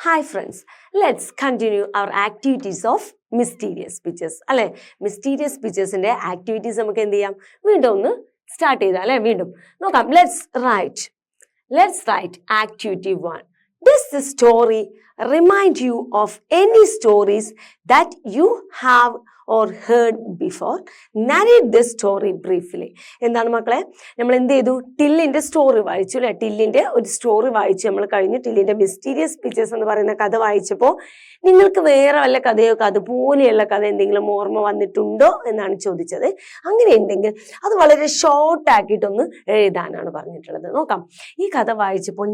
Hi friends, let's continue our activities of mysterious pictures. അല്ലെ mysterious picturesന്റെ activities നമുക്ക് എന്ത് ചെയ്യാം വീണ്ടും ഒന്ന് സ്റ്റാർട്ട് ചെയ്താൽ അല്ലെ വീണ്ടും നോക്കാം. Let's write activity 1. Does the story remind you of any stories that you have or heard before? Narrate the story briefly. എന്താണ് മക്കളെ, നമ്മൾ എന്ത് ചെയ്തു? ടില്ലിന്റെ സ്റ്റോറി വായിച്ചു അല്ലെ. ടില്ലിന്റെ ഒരു സ്റ്റോറി വായിച്ചു നമ്മൾ കഴിഞ്ഞ്. ടില്ലിന്റെ മിസ്റ്റീരിയസ് പിക്ചേഴ്സ് എന്ന് പറയുന്ന കഥ വായിച്ചപ്പോൾ നിങ്ങൾക്ക് വേറെ വല്ല കഥയോ അതുപോലെയുള്ള കഥ എന്തെങ്കിലും ഓർമ്മ വന്നിട്ടുണ്ടോ എന്നാണ് ചോദിച്ചത്. അങ്ങനെ ഉണ്ടെങ്കിൽ അത് വളരെ ഷോർട്ട് ആക്കിയിട്ടൊന്ന് എഴുതാനാണ് പറഞ്ഞിട്ടുള്ളത്. നോക്കാം. ഈ കഥ വായിച്ചപ്പോൾ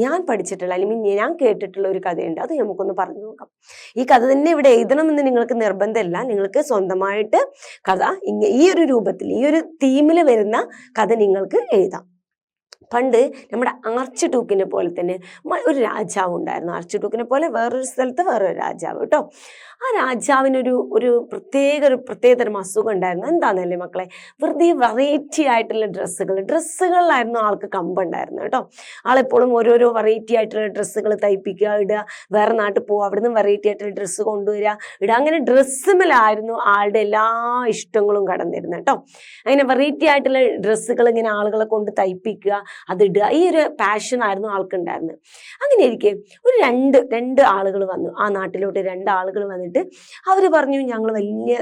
ഞാൻ പഠിച്ചിട്ടുള്ള അല്ലെങ്കിൽ ഞാൻ കേട്ടിട്ടുള്ള ഒരു കഥയുണ്ട്, അത് നമുക്കൊന്ന് പറഞ്ഞു നോക്കാം. ഈ കഥ തന്നെ ഇവിടെ എഴുതണമെന്ന് നിങ്ങൾക്ക് നിർബന്ധമില്ല. നിങ്ങൾക്ക് സ്വന്തമായിട്ട് കഥ ഈ ഒരു രൂപത്തിൽ ഈ ഒരു തീമിൽ വരുന്ന കഥ നിങ്ങൾക്ക് എഴുതാം. പണ്ട് നമ്മുടെ ആർച്ച് ഡ്യൂക്കിനെ പോലെ തന്നെ ഒരു രാജാവ് ഉണ്ടായിരുന്നു. ആർച്ച് ഡ്യൂക്കിനെ പോലെ വേറൊരു സ്ഥലത്ത് വേറൊരു രാജാവ് കേട്ടോ. ആ രാജാവിനൊരു പ്രത്യേകതരം അസുഖം ഉണ്ടായിരുന്നു. എന്താണെന്നല്ലേ മക്കളെ, വെറുതെ വെറൈറ്റി ആയിട്ടുള്ള ഡ്രസ്സുകളിലായിരുന്നു ആൾക്ക് കമ്പുണ്ടായിരുന്നു കേട്ടോ. ആളെപ്പോഴും ഓരോരോ വെറൈറ്റി ആയിട്ടുള്ള ഡ്രസ്സുകൾ തയ്പ്പിക്കുക, ഇടുക, വേറെ നാട്ടിൽ പോവുക, അവിടുന്ന് വെറൈറ്റി ആയിട്ടുള്ള ഡ്രസ്സ് കൊണ്ടുവരിക, ഇടുക. അങ്ങനെ ഡ്രസ്സുമേലായിരുന്നു ആളുടെ എല്ലാ ഇഷ്ടങ്ങളും കടന്നിരുന്നത് കേട്ടോ. അങ്ങനെ വെറൈറ്റി ആയിട്ടുള്ള ഡ്രസ്സുകൾ ഇങ്ങനെ ആളുകളെ കൊണ്ട് തയ്പ്പിക്കുക, അതിടുക, ഈ ഒരു പാഷനായിരുന്നു ആൾക്കുണ്ടായിരുന്നത്. അങ്ങനെ ഇരിക്കെ ഒരു രണ്ട് ആളുകൾ വന്നു. ആ നാട്ടിലോട്ട് 2 ആളുകൾ വന്നിട്ട് അവർ പറഞ്ഞു, ഞങ്ങൾ വലിയ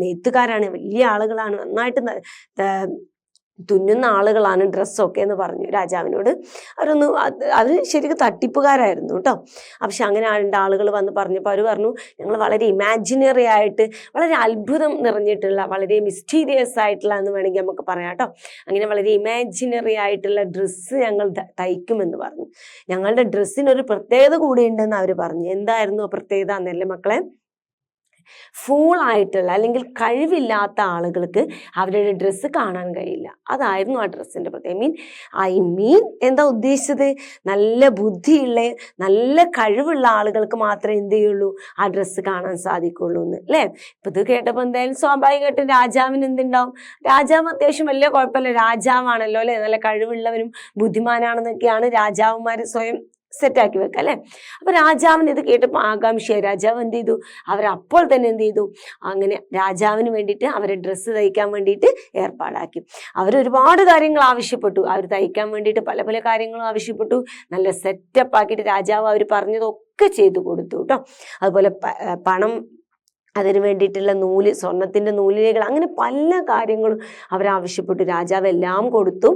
നെയ്ത്തുകാരാണ്, വലിയ ആളുകളാണ്, നന്നായിട്ട് തുന്നുന്ന ആളുകളാണ്, ഡ്രസ്സൊക്കെ എന്ന് പറഞ്ഞു രാജാവിനോട്. അവർ ശരിക്കും തട്ടിപ്പുകാരായിരുന്നു കേട്ടോ. പക്ഷെ അങ്ങനെ 2 ആളുകൾ വന്ന് പറഞ്ഞപ്പോൾ അവർ പറഞ്ഞു, ഞങ്ങൾ വളരെ ഇമാജിനറി ആയിട്ട്, വളരെ അത്ഭുതം നിറഞ്ഞിട്ടുള്ള, വളരെ മിസ്റ്റീരിയസ് ആയിട്ടുള്ള എന്ന് വേണമെങ്കിൽ നമുക്ക് പറയാം കേട്ടോ. അങ്ങനെ വളരെ ഇമാജിനറി ആയിട്ടുള്ള ഡ്രസ്സ് ഞങ്ങൾ തയ്ക്കുമെന്ന് പറഞ്ഞു. ഞങ്ങളുടെ ഡ്രസ്സിനൊരു പ്രത്യേകത കൂടിയുണ്ടെന്ന് അവർ പറഞ്ഞു. എന്തായിരുന്നു ആ പ്രത്യേകത എന്നല്ലേ മക്കളെ? ഫൂളായിട്ടുള്ള അല്ലെങ്കിൽ കഴിവില്ലാത്ത ആളുകൾക്ക് അവരുടെ ഡ്രസ്സ് കാണാൻ കഴിയില്ല. അതായിരുന്നു ആ ഡ്രസ്സിന്റെ പ്രത്യേകത. എന്താ ഉദ്ദേശിച്ചത്? നല്ല ബുദ്ധിയുള്ള, നല്ല കഴിവുള്ള ആളുകൾക്ക് മാത്രമേ എന്ത് ചെയ്യുള്ളൂ, ആ ഡ്രസ്സ് കാണാൻ സാധിക്കുള്ളൂ എന്ന് അല്ലേ. ഇപ്പൊ ഇത് കേട്ടപ്പോൾ എന്തായാലും സ്വാഭാവികമായിട്ടും രാജാവിന് എന്തുണ്ടാവും? രാജാവ് അത്യാവശ്യം വലിയ കുഴപ്പമില്ല, രാജാവാണല്ലോ അല്ലെ, നല്ല കഴിവുള്ളവരും ബുദ്ധിമാനാണെന്നൊക്കെയാണ് രാജാവുമാര് സ്വയം സെറ്റാക്കി വെക്കുക അല്ലെ. അപ്പൊ രാജാവിന് ഇത് കേട്ടപ്പോൾ ആകാംക്ഷയായി. രാജാവ് എന്ത് ചെയ്തു? അവരപ്പോൾ തന്നെ എന്ത് ചെയ്തു? അങ്ങനെ രാജാവിന് വേണ്ടിയിട്ട് അവരെ ഡ്രസ്സ് തയ്ക്കാൻ വേണ്ടിയിട്ട് ഏർപ്പാടാക്കി. അവരൊരുപാട് കാര്യങ്ങൾ ആവശ്യപ്പെട്ടു. അവർ തയ്ക്കാൻ വേണ്ടിയിട്ട് പല പല കാര്യങ്ങളും ആവശ്യപ്പെട്ടു. നല്ല സെറ്റപ്പ് ആക്കിയിട്ട് രാജാവ് അവർ പറഞ്ഞതൊക്കെ ചെയ്തു കൊടുത്തു കേട്ടോ. അതുപോലെ പണം, അതിന് വേണ്ടിയിട്ടുള്ള നൂല്, സ്വർണത്തിൻ്റെ നൂലിലേകൾ, അങ്ങനെ പല കാര്യങ്ങളും അവരാവശ്യപ്പെട്ടു. രാജാവ് എല്ലാം കൊടുത്തു.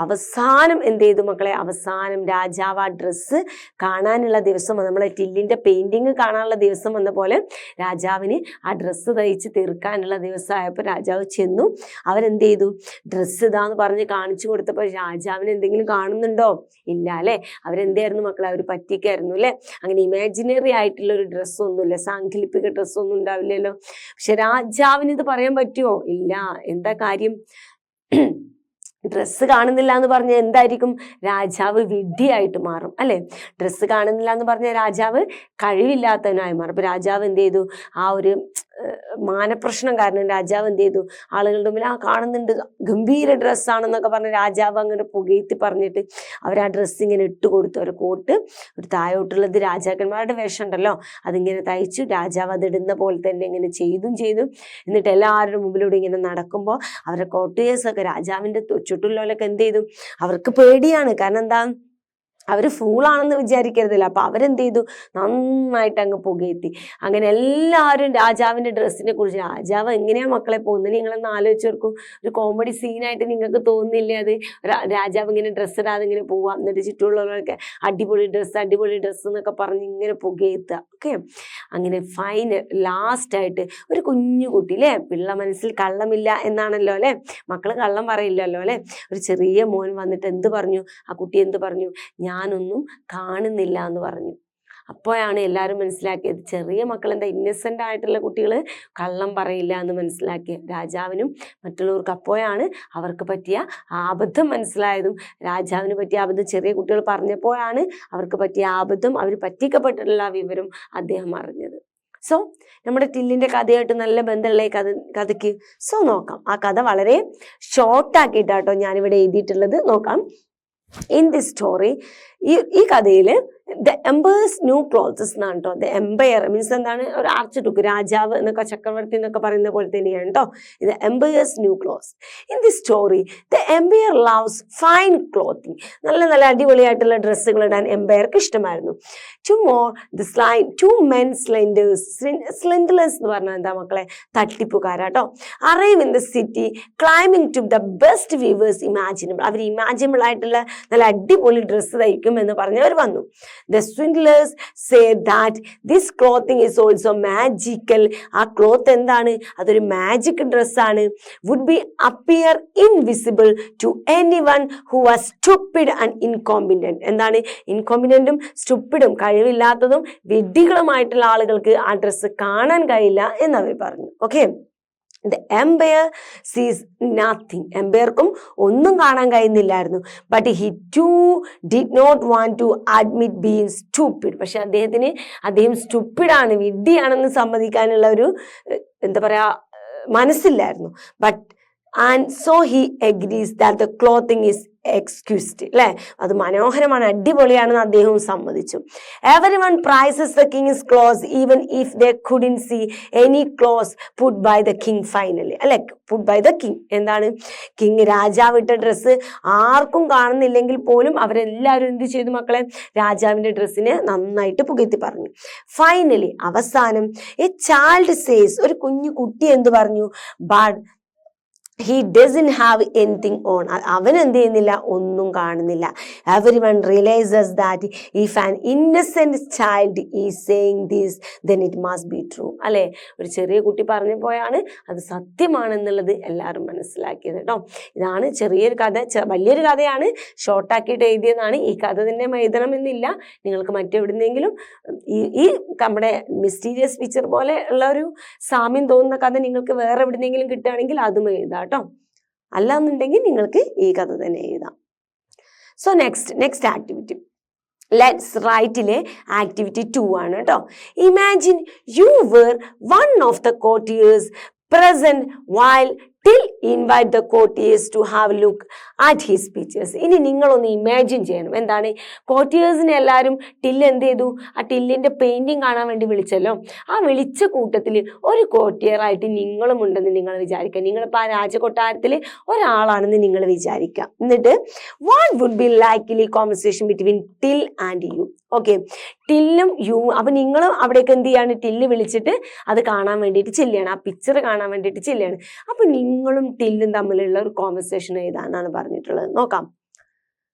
അവസാനം എന്ത് ചെയ്തു മക്കളെ? അവസാനം രാജാവ് ആ ഡ്രസ്സ് കാണാനുള്ള ദിവസം, നമ്മളെ ടില്ലിൻ്റെ പെയിൻറ്റിങ് കാണാനുള്ള ദിവസം വന്ന പോലെ രാജാവിന് ആ ഡ്രസ്സ് തയ്ച്ച് തീർക്കാനുള്ള ദിവസമായപ്പോൾ രാജാവ് ചെന്നു. അവരെന്ത് ചെയ്തു? ഡ്രസ്സ് ഇതാന്ന് പറഞ്ഞ് കാണിച്ചു കൊടുത്തപ്പോൾ രാജാവിന് എന്തെങ്കിലും കാണുന്നുണ്ടോ? ഇല്ല അല്ലേ. അവരെന്തായിരുന്നു മക്കളെ? അവർ പറ്റിക്കായിരുന്നു അല്ലേ. അങ്ങനെ ഇമാജിനറി ആയിട്ടുള്ള ഒരു ഡ്രസ്സൊന്നുമില്ല, സാങ്കല്പിക ഡ്രസ്സൊന്നും ഉണ്ടാവില്ലല്ലോ. പക്ഷെ രാജാവിന് ഇത് പറയാൻ പറ്റുമോ? ഇല്ല. എന്താ കാര്യം? ഡ്രസ്സ് കാണുന്നില്ല എന്ന് പറഞ്ഞാൽ എന്തായിരിക്കും? രാജാവ് വിഡ്ഢിയായിട്ട് മാറും അല്ലെ. ഡ്രസ്സ് കാണുന്നില്ല എന്ന് പറഞ്ഞാൽ രാജാവ് കഴിവില്ലാത്തവനായി മാറും. അപ്പൊ രാജാവ് എന്ത് ചെയ്തു? ആ ഒരു മാനപ്രശ്നം കാരണം രാജാവ് എന്ത് ചെയ്തു? ആളുകളുടെ മുമ്പിൽ കാണുന്നുണ്ട്, ഗംഭീര ഡ്രസ്സാണെന്നൊക്കെ പറഞ്ഞ് രാജാവ് അങ്ങനെ പുകയത്തി പറഞ്ഞിട്ട് അവർ ആ ഡ്രസ്സ് ഇങ്ങനെ ഇട്ട് കൊടുത്തു. ഒരു കോട്ട്, ഒരു താഴോട്ടുള്ളത് രാജാക്കന്മാരുടെ വേഷം ഉണ്ടല്ലോ, അതിങ്ങനെ തയ്ച്ചു. രാജാവ് അതിടുന്ന പോലെ തന്നെ ഇങ്ങനെ ചെയ്തു. എന്നിട്ട് എല്ലാവരുടെ മുമ്പിലൂടെ ഇങ്ങനെ നടക്കുമ്പോൾ അവരുടെ കോട്ടേഴ്സൊക്കെ, രാജാവിൻ്റെ ചുറ്റുള്ളവരൊക്കെ എന്ത് ചെയ്തു? അവർക്ക് പേടിയാണ്. കാരണം എന്താ? അവർ ഫൂളാണെന്ന് വിചാരിക്കരുതല്ലോ. അപ്പൊ അവരെന്ത് ചെയ്തു? നന്നായിട്ട് അങ്ങ് പുകയത്തി. അങ്ങനെ എല്ലാവരും രാജാവിന്റെ ഡ്രസ്സിനെ കുറിച്ച്, രാജാവ് എങ്ങനെയാ മക്കളെ പോകുന്നത് നിങ്ങളൊന്ന് ആലോചിച്ച് നോക്കൂ. ഒരു കോമഡി സീനായിട്ട് നിങ്ങൾക്ക് തോന്നുന്നില്ലേ അത്? രാജാവ് ഇങ്ങനെ ഡ്രസ്സ് ഇടാതെ ഇങ്ങനെ പോവാം, എന്നിട്ട് ചുറ്റുമുള്ളവരൊക്കെ അടിപൊളി ഡ്രസ്സ് എന്നൊക്കെ പറഞ്ഞ് ഇങ്ങനെ പുകയത്തുക. ഓക്കെ. അങ്ങനെ ലാസ്റ്റായിട്ട് ഒരു കുഞ്ഞു കുട്ടി അല്ലേ, പിള്ള മനസ്സിൽ കള്ളമില്ല എന്നാണല്ലോ അല്ലെ, മക്കള് കള്ളം പറയില്ലല്ലോ അല്ലെ. ഒരു ചെറിയ മോൻ വന്നിട്ട് എന്ത് പറഞ്ഞു? ആ കുട്ടി എന്ത് പറഞ്ഞു? ഞാനൊന്നും കാണുന്നില്ല എന്ന് പറഞ്ഞു. അപ്പോഴാണ് എല്ലാവരും മനസ്സിലാക്കിയത്, ചെറിയ മക്കൾ എന്താ, ഇന്നസെൻ്റ് ആയിട്ടുള്ള കുട്ടികൾ കള്ളം പറയില്ല എന്ന് മനസ്സിലാക്കിയ രാജാവിനും മറ്റുള്ളവർക്ക്. അപ്പോഴാണ് അവർക്ക് പറ്റിയ അബദ്ധം മനസ്സിലായതും, രാജാവിന് പറ്റിയ അബദ്ധം ചെറിയ കുട്ടികൾ പറഞ്ഞപ്പോഴാണ് അവർക്ക് പറ്റിയ അബദ്ധം, അവർ പറ്റിക്കപ്പെട്ടിട്ടുള്ള വിവരം അദ്ദേഹം അറിഞ്ഞത്. സോ നമ്മുടെ ടില്ലിൻ്റെ കഥയായിട്ട് നല്ല ബന്ധമുള്ള ഈ കഥയ്ക്ക് നോക്കാം. ആ കഥ വളരെ ഷോർട്ടാക്കിയിട്ടാട്ടോ ഞാനിവിടെ എഴുതിയിട്ടുള്ളത്. നോക്കാം. In this story, ഈ കഥയിൽ ദ എംപയേഴ്സ് ന്യൂ ക്ലോത്ത്സ് എന്നാണ് കേട്ടോ. ദ എംപയർ മീൻസ് എന്താണ്, ഒരു ആർച്ച് ടുക്ക്, രാജാവ് എന്നൊക്കെ ചക്രവർത്തി എന്നൊക്കെ പറയുന്ന പോലെ തന്നെയാണ് കേട്ടോ. ഇത് empire's new clothes. In the story the empire loves fine clothing. നല്ല നല്ല അടിപൊളിയായിട്ടുള്ള ഡ്രസ്സുകൾ ഇടാൻ എംപയർക്ക് ഇഷ്ടമായിരുന്നു. To men സ്ലെൻഡേഴ്സ്. സ്ലെൻഡേഴ്സ് എന്ന് പറഞ്ഞാൽ എന്താ മക്കളെ, തട്ടിപ്പുകാരാട്ടോ. Arrive in the city climbing to the best viewers imaginable. അവർ ഇമാജിനബിൾ ആയിട്ടുള്ള നല്ല അടിപൊളി ഡ്രസ്സ് തയ്ക്കും എന്ന് പറഞ്ഞവർ വന്നു. The swindlers say that this clothing is also magical. ആ ക്ലോത്ത് എന്താണ്, അതൊരു മാജിക് ഡ്രസ്സാണ്. would be appear invisible to anyone who was stupid and incompetent. എന്താണ്, ഇൻകോമ്പിറ്റന്റും സ്റ്റുപ്പിഡും കഴിവില്ലാത്തതും വിഡ്ഢികളുമായിട്ടുള്ള ആളുകൾക്ക് ആ ഡ്രസ്സ് കാണാൻ കഴിയില്ല എന്നവർ പറഞ്ഞു. Okay. The empire sees nothing. എംപയർക്കും ഒന്നും കാണാൻ കഴിയുന്നില്ലായിരുന്നു. But he too did not want to admit being stupid. പക്ഷെ അദ്ദേഹം സ്റ്റുപ്പിഡാണ്, വിഡ്ഢിയാണെന്ന് സമ്മതിക്കാനുള്ള ഒരു എന്താ പറയാ മനസ്സില്ലായിരുന്നു. But and so he agrees that the clothing is exquisite. അല്ലെ, അത് മനോഹരമാണ്, അടിപൊളിയാണെന്ന് അദ്ദേഹവും സമ്മതിച്ചു. Everyone prizes the king's clothes even if they couldn't see any clothes put by the king finally. അല്ലെ, put by the king എന്താണ്, king രാജാവിട്ട dress ആർക്കും കാണുന്നില്ലെങ്കിൽ പോലും അവരെല്ലാവരും എന്ത് ചെയ്തു മക്കളെ, രാജാവിന്റെ ഡ്രസ്സിനെ നന്നായിട്ട് പുകഴ്ത്തി പറഞ്ഞു. ഫൈനലി അവസാനം എ ചൈൽഡ് സേസ്, ഒരു കുഞ്ഞു കുട്ടി എന്ത് പറഞ്ഞു, but he doesn't have anything on. അവൻ എന്ത് ചെയ്യുന്നില്ല, ഒന്നും കാണുന്നില്ല. everyone realizes that if an innocent child is saying this then it must be true. അല്ലെ, ഒരു ചെറിയ കുട്ടി പറഞ്ഞു പോയാണ് അത് സത്യമാണെന്നുള്ളത് എല്ലാവരും മനസ്സിലാക്കിയത് കേട്ടോ. ഇതാണ് ചെറിയൊരു കഥ, വലിയൊരു കഥയാണ്, ഷോർട്ടാക്കിയിട്ട് എഴുതിയതാണ്. ഈ കഥ തന്നെ എഴുതണമെന്നില്ല, നിങ്ങൾക്ക് മറ്റെവിടുന്നെങ്കിലും ഈ നമ്മുടെ മിസ്റ്റീരിയസ് പിക്ചർ പോലെ ഉള്ള ഒരു സാമ്യം തോന്നുന്ന കഥ നിങ്ങൾക്ക് വേറെ എവിടുന്നെങ്കിലും കിട്ടുകയാണെങ്കിൽ അതും എഴുതാം കേട്ടോ. അല്ലാന്നുണ്ടെങ്കിൽ നിങ്ങൾക്ക് ഈ കഥ തന്നെ എഴുതാം. സോ നെക്സ്റ്റ് ആക്ടിവിറ്റി, ലെറ്റ്സ് റൈറ്റിലെ ആക്ടിവിറ്റി 2 ആണ് കേട്ടോ. Imagine you were one of the courtiers present while till invite the courtiers to have a look at his pictures. ഇനി നിങ്ങളൊന്ന് ഇമാജിൻ ചെയ്യണം, എന്താണ്, കോർട്ടിയേഴ്സിനെ എല്ലാവരും ടില്ല് എന്ത് ചെയ്തു, ആ ടില്ലിന്റെ പെയിന്റിങ് കാണാൻ വേണ്ടി വിളിച്ചല്ലോ. ആ വിളിച്ച കൂട്ടത്തിൽ ഒരു കോർട്ടിയർ ആയിട്ട് നിങ്ങളും ഉണ്ടെന്ന് നിങ്ങൾ വിചാരിക്കുക. നിങ്ങളിപ്പോൾ ആ രാജകൊട്ടാരത്തിൽ ഒരാളാണെന്ന് നിങ്ങൾ വിചാരിക്കുക. എന്നിട്ട് what would be likely conversation between Till and you. Okay, ടില്ലും യു, അപ്പൊ നിങ്ങളും അവിടേക്ക് എന്ത് ചെയ്യാണ്, ടില്ല് വിളിച്ചിട്ട് അത് കാണാൻ വേണ്ടിയിട്ട് ചെല്ലുകയാണ്, ആ പിക്ചർ കാണാൻ വേണ്ടിയിട്ട് ചെല്ലുകയാണ്. അപ്പൊ നിങ്ങളും ടില്ലും തമ്മിലുള്ള ഒരു കോൺവെർസേഷൻ ഏതാണെന്നാണ് പറഞ്ഞിട്ടുള്ളത്. നോക്കാം.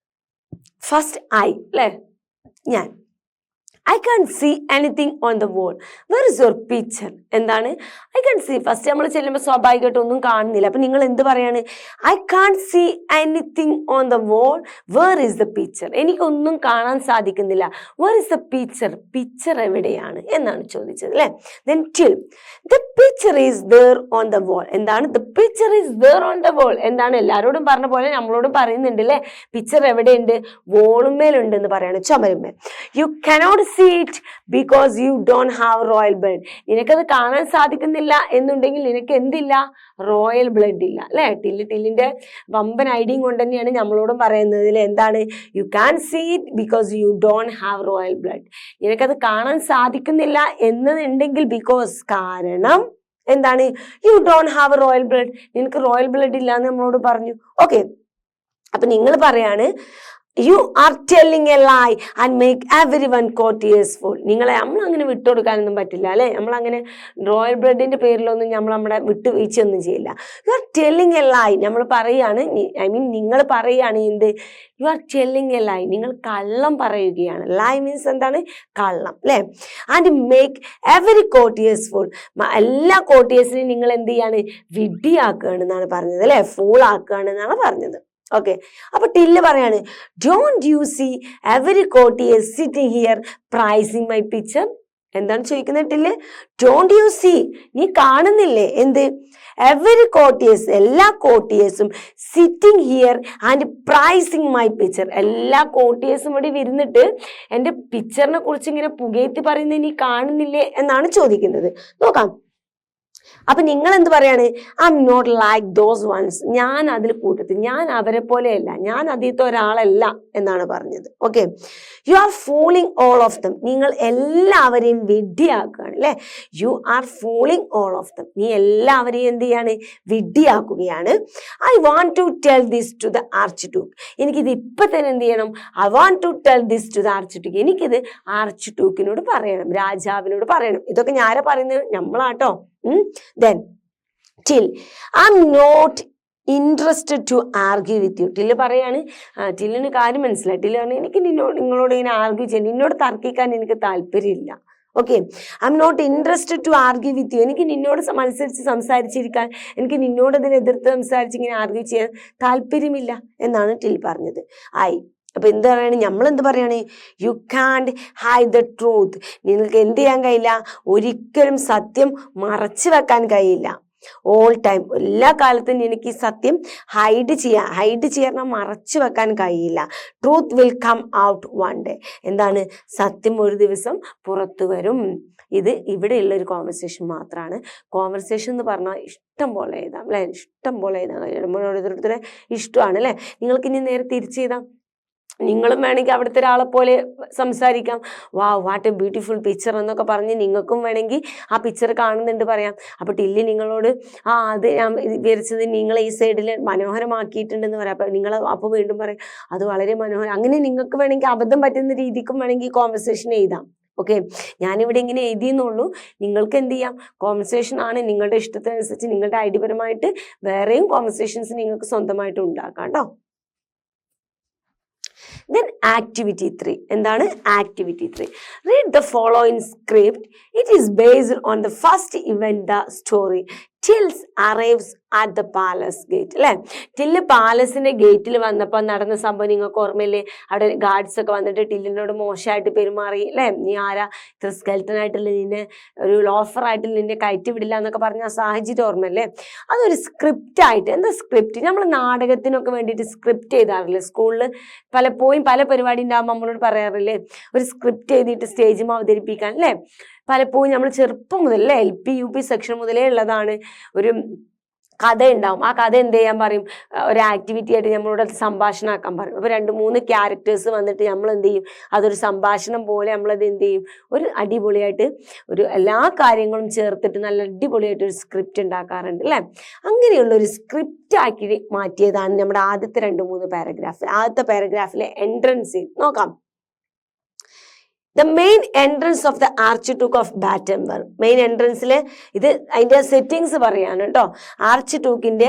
ഫസ്റ്റ് അല്ലേ, ഞാൻ I can't see anything on the wall. Where is your picture? എന്താണ്, I can't see. ഫസ്റ്റ് നമ്മൾ ചെല്ലുമ്പോൾ സ്വാഭാവികമായിട്ട് ഒന്നും കാണുന്നില്ല. അപ്പൊ നിങ്ങൾ എന്ത് പറയാണ്, I can't see anything on the wall. Where is the picture? എനിക്കൊന്നും കാണാൻ സാധിക്കുന്നില്ല. Where is the picture? Picture എവിടെയാണ് എന്നാണ് ചോദിച്ചത് അല്ലെ. Then till the picture is there on the wall. എന്താണ്, the picture is there on the wall. എന്താണ്, എല്ലാവരോടും പറഞ്ഞ പോലെ നമ്മളോടും പറയുന്നുണ്ട് അല്ലെ, പിക്ചർ എവിടെയുണ്ട്, വോളുമേലുണ്ട് എന്ന് പറയാണ്, ചുമരുമേൽ. You cannot see it because you don't have royal blood. നിനക്കത് കാണാൻ സാധിക്കുന്നില്ല എന്നുണ്ടെങ്കിൽ നിനക്ക് എന്തില്ല, റോയൽ ബ്ലഡ് ഇല്ല അല്ലെ. ടില്ലിന്റെ വമ്പൻ ഐഡിയും കൊണ്ട് തന്നെയാണ് നമ്മളോടും പറയുന്നത് അല്ലെ. എന്താണ്, you can't see it because you don't have royal blood. നിനക്കത് കാണാൻ സാധിക്കുന്നില്ല എന്നുണ്ടെങ്കിൽ ബിക്കോസ്, കാരണം എന്താണ്, you don't have royal blood, നിനക്ക് റോയൽ ബ്ലഡ് ഇല്ല എന്ന് നമ്മളോട് പറഞ്ഞു. ഓക്കെ, അപ്പൊ നിങ്ങൾ പറയാണ് you are telling a lie and make everyone courtiers fool. നിങ്ങളെ നമ്മളങ്ങനെ വിട്ടുകൊടുക്കാനൊന്നും പറ്റില്ല അല്ലെ. നമ്മളങ്ങനെ റോയൽ ബ്ലഡിന്റെ പേരിലൊന്നും നമ്മുടെ വിട്ടുവീഴ്ചയൊന്നും ചെയ്യില്ല. You are telling A lie. നമ്മൾ പറയാണ്, ഐ മീൻ നിങ്ങൾ പറയാണ് എന്ത്, you are telling A lie. നിങ്ങൾ കള്ളം പറയുകയാണ്. lie മീൻസ് എന്താണ്, കള്ളം അല്ലെ. And make every courtiers fool. എല്ലാ കോർട്ടിയേഴ്സിനെയും നിങ്ങൾ എന്ത് ചെയ്യാണ്, വിഡ്ഢിയാക്കുകയാണ് എന്നാണ് പറഞ്ഞത് അല്ലെ, ഫൂൾ ആക്കുകയാണ് എന്നാണ് പറഞ്ഞത്. ഓക്കെ, അപ്പൊ ടില്ല് പറയാണ്, don't you see every courtier sitting here praising my picture. എന്താണ് ചോദിക്കുന്നത് ടില്ല്, ഡോണ്ട് യു സീ, നീ കാണുന്നില്ലേ എന്ത്, എവരി കോർട്ടിയേഴ്സ്, എല്ലാ കോർട്ടിയേഴ്സും sitting here and praising my picture. എല്ലാ കോർട്ടിയേഴ്സും ഇവിടെ ഇരുന്നിട്ട് എൻ്റെ പിക്ചറിനെ കുറിച്ച് ഇങ്ങനെ പുകഴ്ത്തി പറയുന്നത് നീ കാണുന്നില്ലേ എന്നാണ് ചോദിക്കുന്നത്. നോക്കാം. അപ്പൊ നിങ്ങൾ എന്ത് പറയാണ്? I'm not like those ones. ഞാൻ അതിൽ കൂട്ടത്തിൽ, ഞാൻ അവരെ പോലെയല്ല, ഞാൻ അതിലത്തെ ഒരാളല്ല എന്നാണ് പറഞ്ഞത്. Okay, you are fooling all of them. നിങ്ങൾ എല്ലാവരെയും വിഡ്ഢിയാക്കുകയാണ് അല്ലെ. You are fooling all of them. നീ എല്ലാവരെയും എന്ത് ചെയ്യാണ്? വിഡ്ഢിയാക്കുകയാണ്. I want to tell this to the archduke. എനിക്കിത് ഇപ്പൊ തന്നെ എന്ത് ചെയ്യണം? I want to tell this to the archduke. എനിക്കിത് ആർച്ച് ഡ്യൂക്കിനോട് പറയണം, രാജാവിനോട് പറയണം. ഇതൊക്കെ ഞാൻ പറയുന്നത്, നമ്മളാട്ടോ. Then till I'm not interested to argue with you. Till പറയാണ്, ടില്ലിന് കാര്യം മനസ്സിലായി. ടില്ല് പറഞ്ഞു, എനിക്ക് നിങ്ങളോട് ഇങ്ങനെ ആർഗ്യൂ ചെയ്യാൻ, നിന്നോട് തർക്കിക്കാൻ എനിക്ക് താല്പര്യമില്ല. Okay, I'm not interested to argue with you. എനിക്ക് നിന്നോട് മത്സരിച്ച് സംസാരിച്ചിരിക്കാൻ, എനിക്ക് നിന്നോട് അതിനെ എതിർത്ത് സംസാരിച്ച് ഇങ്ങനെ ആർഗ്യൂ ചെയ്യാൻ താല്പര്യമില്ല എന്നാണ് ടിൽ പറഞ്ഞത്. അപ്പൊ എന്ത് പറയാണ്? നമ്മളെന്ത് പറയാണ്? You can't hide the truth. നിങ്ങൾക്ക് എന്ത് ചെയ്യാൻ കഴിയില്ല? ഒരിക്കലും സത്യം മറച്ചു വെക്കാൻ കഴിയില്ല. ഓൾ ടൈം, എല്ലാ കാലത്തും എനിക്ക് ഈ സത്യം ഹൈഡ് ചെയ്യാൻ മറച്ചു വെക്കാൻ കഴിയില്ല. Truth will come out one day. എന്താണ്? സത്യം ഒരു ദിവസം പുറത്തു വരും. ഇത് ഇവിടെയുള്ള ഒരു കോൺവെർസേഷൻ മാത്രമാണ്. കോൺവെർസേഷൻ എന്ന് പറഞ്ഞാൽ ഇഷ്ടം പോലെ എഴുതാം അല്ലെ, ഇഷ്ടം പോലെ എഴുതാൻ കഴിയും. നമ്മൾ ഓരോരുത്തരുടെ ഇഷ്ടമാണ് അല്ലെ. നിങ്ങൾക്ക് ഇനി നേരെ തിരിച്ചെഴുതാം. നിങ്ങളും വേണമെങ്കിൽ അവിടുത്തെ ഒരാളെ പോലെ സംസാരിക്കാം. വാട്ട് എ ബ്യൂട്ടിഫുൾ പിക്ചർ എന്നൊക്കെ പറഞ്ഞ് നിങ്ങൾക്കും വേണമെങ്കിൽ ആ പിക്ചർ കാണുന്നുണ്ട് പറയാം. അപ്പോൾ ടില്ലി നിങ്ങളോട് അത് ഞാൻ വിവരിച്ചത് നിങ്ങൾ ഈ സൈഡിൽ മനോഹരമാക്കിയിട്ടുണ്ടെന്ന് പറയാം. അപ്പോൾ നിങ്ങൾ അപ്പോൾ വീണ്ടും പറയും അത് വളരെ മനോഹരം. അങ്ങനെ നിങ്ങൾക്ക് വേണമെങ്കിൽ അബദ്ധം പറ്റുന്ന രീതിക്കും വേണമെങ്കിൽ ഈ കോൺവെർസേഷൻ എഴുതാം. ഓക്കെ, ഞാനിവിടെ ഇങ്ങനെ എഴുതിയെന്നുള്ളൂ. നിങ്ങൾക്ക് എന്ത് ചെയ്യാം? കോൺവെർസേഷൻ ആണ്, നിങ്ങളുടെ ഇഷ്ടത്തിനനുസരിച്ച് നിങ്ങളുടെ ഐഡിയപരമായിട്ട് വേറെയും കോൺവെർസേഷൻസ് നിങ്ങൾക്ക് സ്വന്തമായിട്ട് ഉണ്ടാക്കാം കേട്ടോ. Then activity 3. എന്താണ് activity 3? Read the following script. It is based on the first event, the story. Tills arrives at the palace gate. അല്ലെ, ടില്ല് പാലസിന്റെ ഗേറ്റിൽ വന്നപ്പോൾ നടന്ന സംഭവം നിങ്ങൾക്ക് ഓർമ്മയില്ലേ? അവിടെ ഗാർഡ്സ് ഒക്കെ വന്നിട്ട് ടില്ലിനോട് മോശമായിട്ട് പെരുമാറി അല്ലെ. നീ ആരാ, ഇത്ര സ്കെൽട്ടൺ ആയിട്ടുള്ള, നിന്നെ ഒരു ലോഫർ ആയിട്ടുള്ള നിന്നെ കയറ്റി വിടില്ല എന്നൊക്കെ പറഞ്ഞ ആ സാഹചര്യം ഓർമ്മയല്ലേ? അതൊരു സ്ക്രിപ്റ്റ് ആയിട്ട്. എന്താ സ്ക്രിപ്റ്റ്? നമ്മൾ നാടകത്തിനൊക്കെ വേണ്ടിയിട്ട് സ്ക്രിപ്റ്റ് ചെയ്താറില്ലേ സ്കൂളിൽ? പലപ്പോഴും പല പരിപാടി ഉണ്ടാകുമ്പോൾ നമ്മളോട് പറയാറില്ലേ ഒരു സ്ക്രിപ്റ്റ് എഴുതിയിട്ട് സ്റ്റേജിൽ അവതരിപ്പിക്കാൻ അല്ലേ? പലപ്പോഴും നമ്മൾ ചെറുപ്പം മുതൽ LP UP സെക്ഷൻ മുതലേ ഉള്ളതാണ്. ഒരു കഥ ഉണ്ടാവും. ആ കഥ എന്ത് ചെയ്യാൻ പറയും? ഒരു ആക്ടിവിറ്റി ആയിട്ട് നമ്മളോട് സംഭാഷണമാക്കാൻ പറയും. അപ്പോൾ 2-3 ക്യാരക്ടേഴ്സ് വന്നിട്ട് നമ്മൾ എന്ത് ചെയ്യും? അതൊരു സംഭാഷണം പോലെ നമ്മളത് എന്ത് ചെയ്യും? ഒരു അടിപൊളിയായിട്ട് ഒരു എല്ലാ കാര്യങ്ങളും ചേർത്തിട്ട് നല്ല അടിപൊളിയായിട്ട് ഒരു സ്ക്രിപ്റ്റ് ഉണ്ടാക്കാറുണ്ട് അല്ലേ? അങ്ങനെയുള്ള ഒരു സ്ക്രിപ്റ്റ് ആക്കി മാറ്റിയതാണ് നമ്മുടെ ആദ്യത്തെ 2-3 പാരഗ്രാഫ്. ആദ്യത്തെ പാരഗ്രാഫിലെ എൻട്രൻസ് നോക്കാം. The main entrance of the Archduke of Battenberg. Main എൻട്രൻസിൽ ഇത് അതിൻ്റെ സെറ്റിങ്സ് പറയാണ് കേട്ടോ. ആർച്ച്ഡ്യൂക്കിൻ്റെ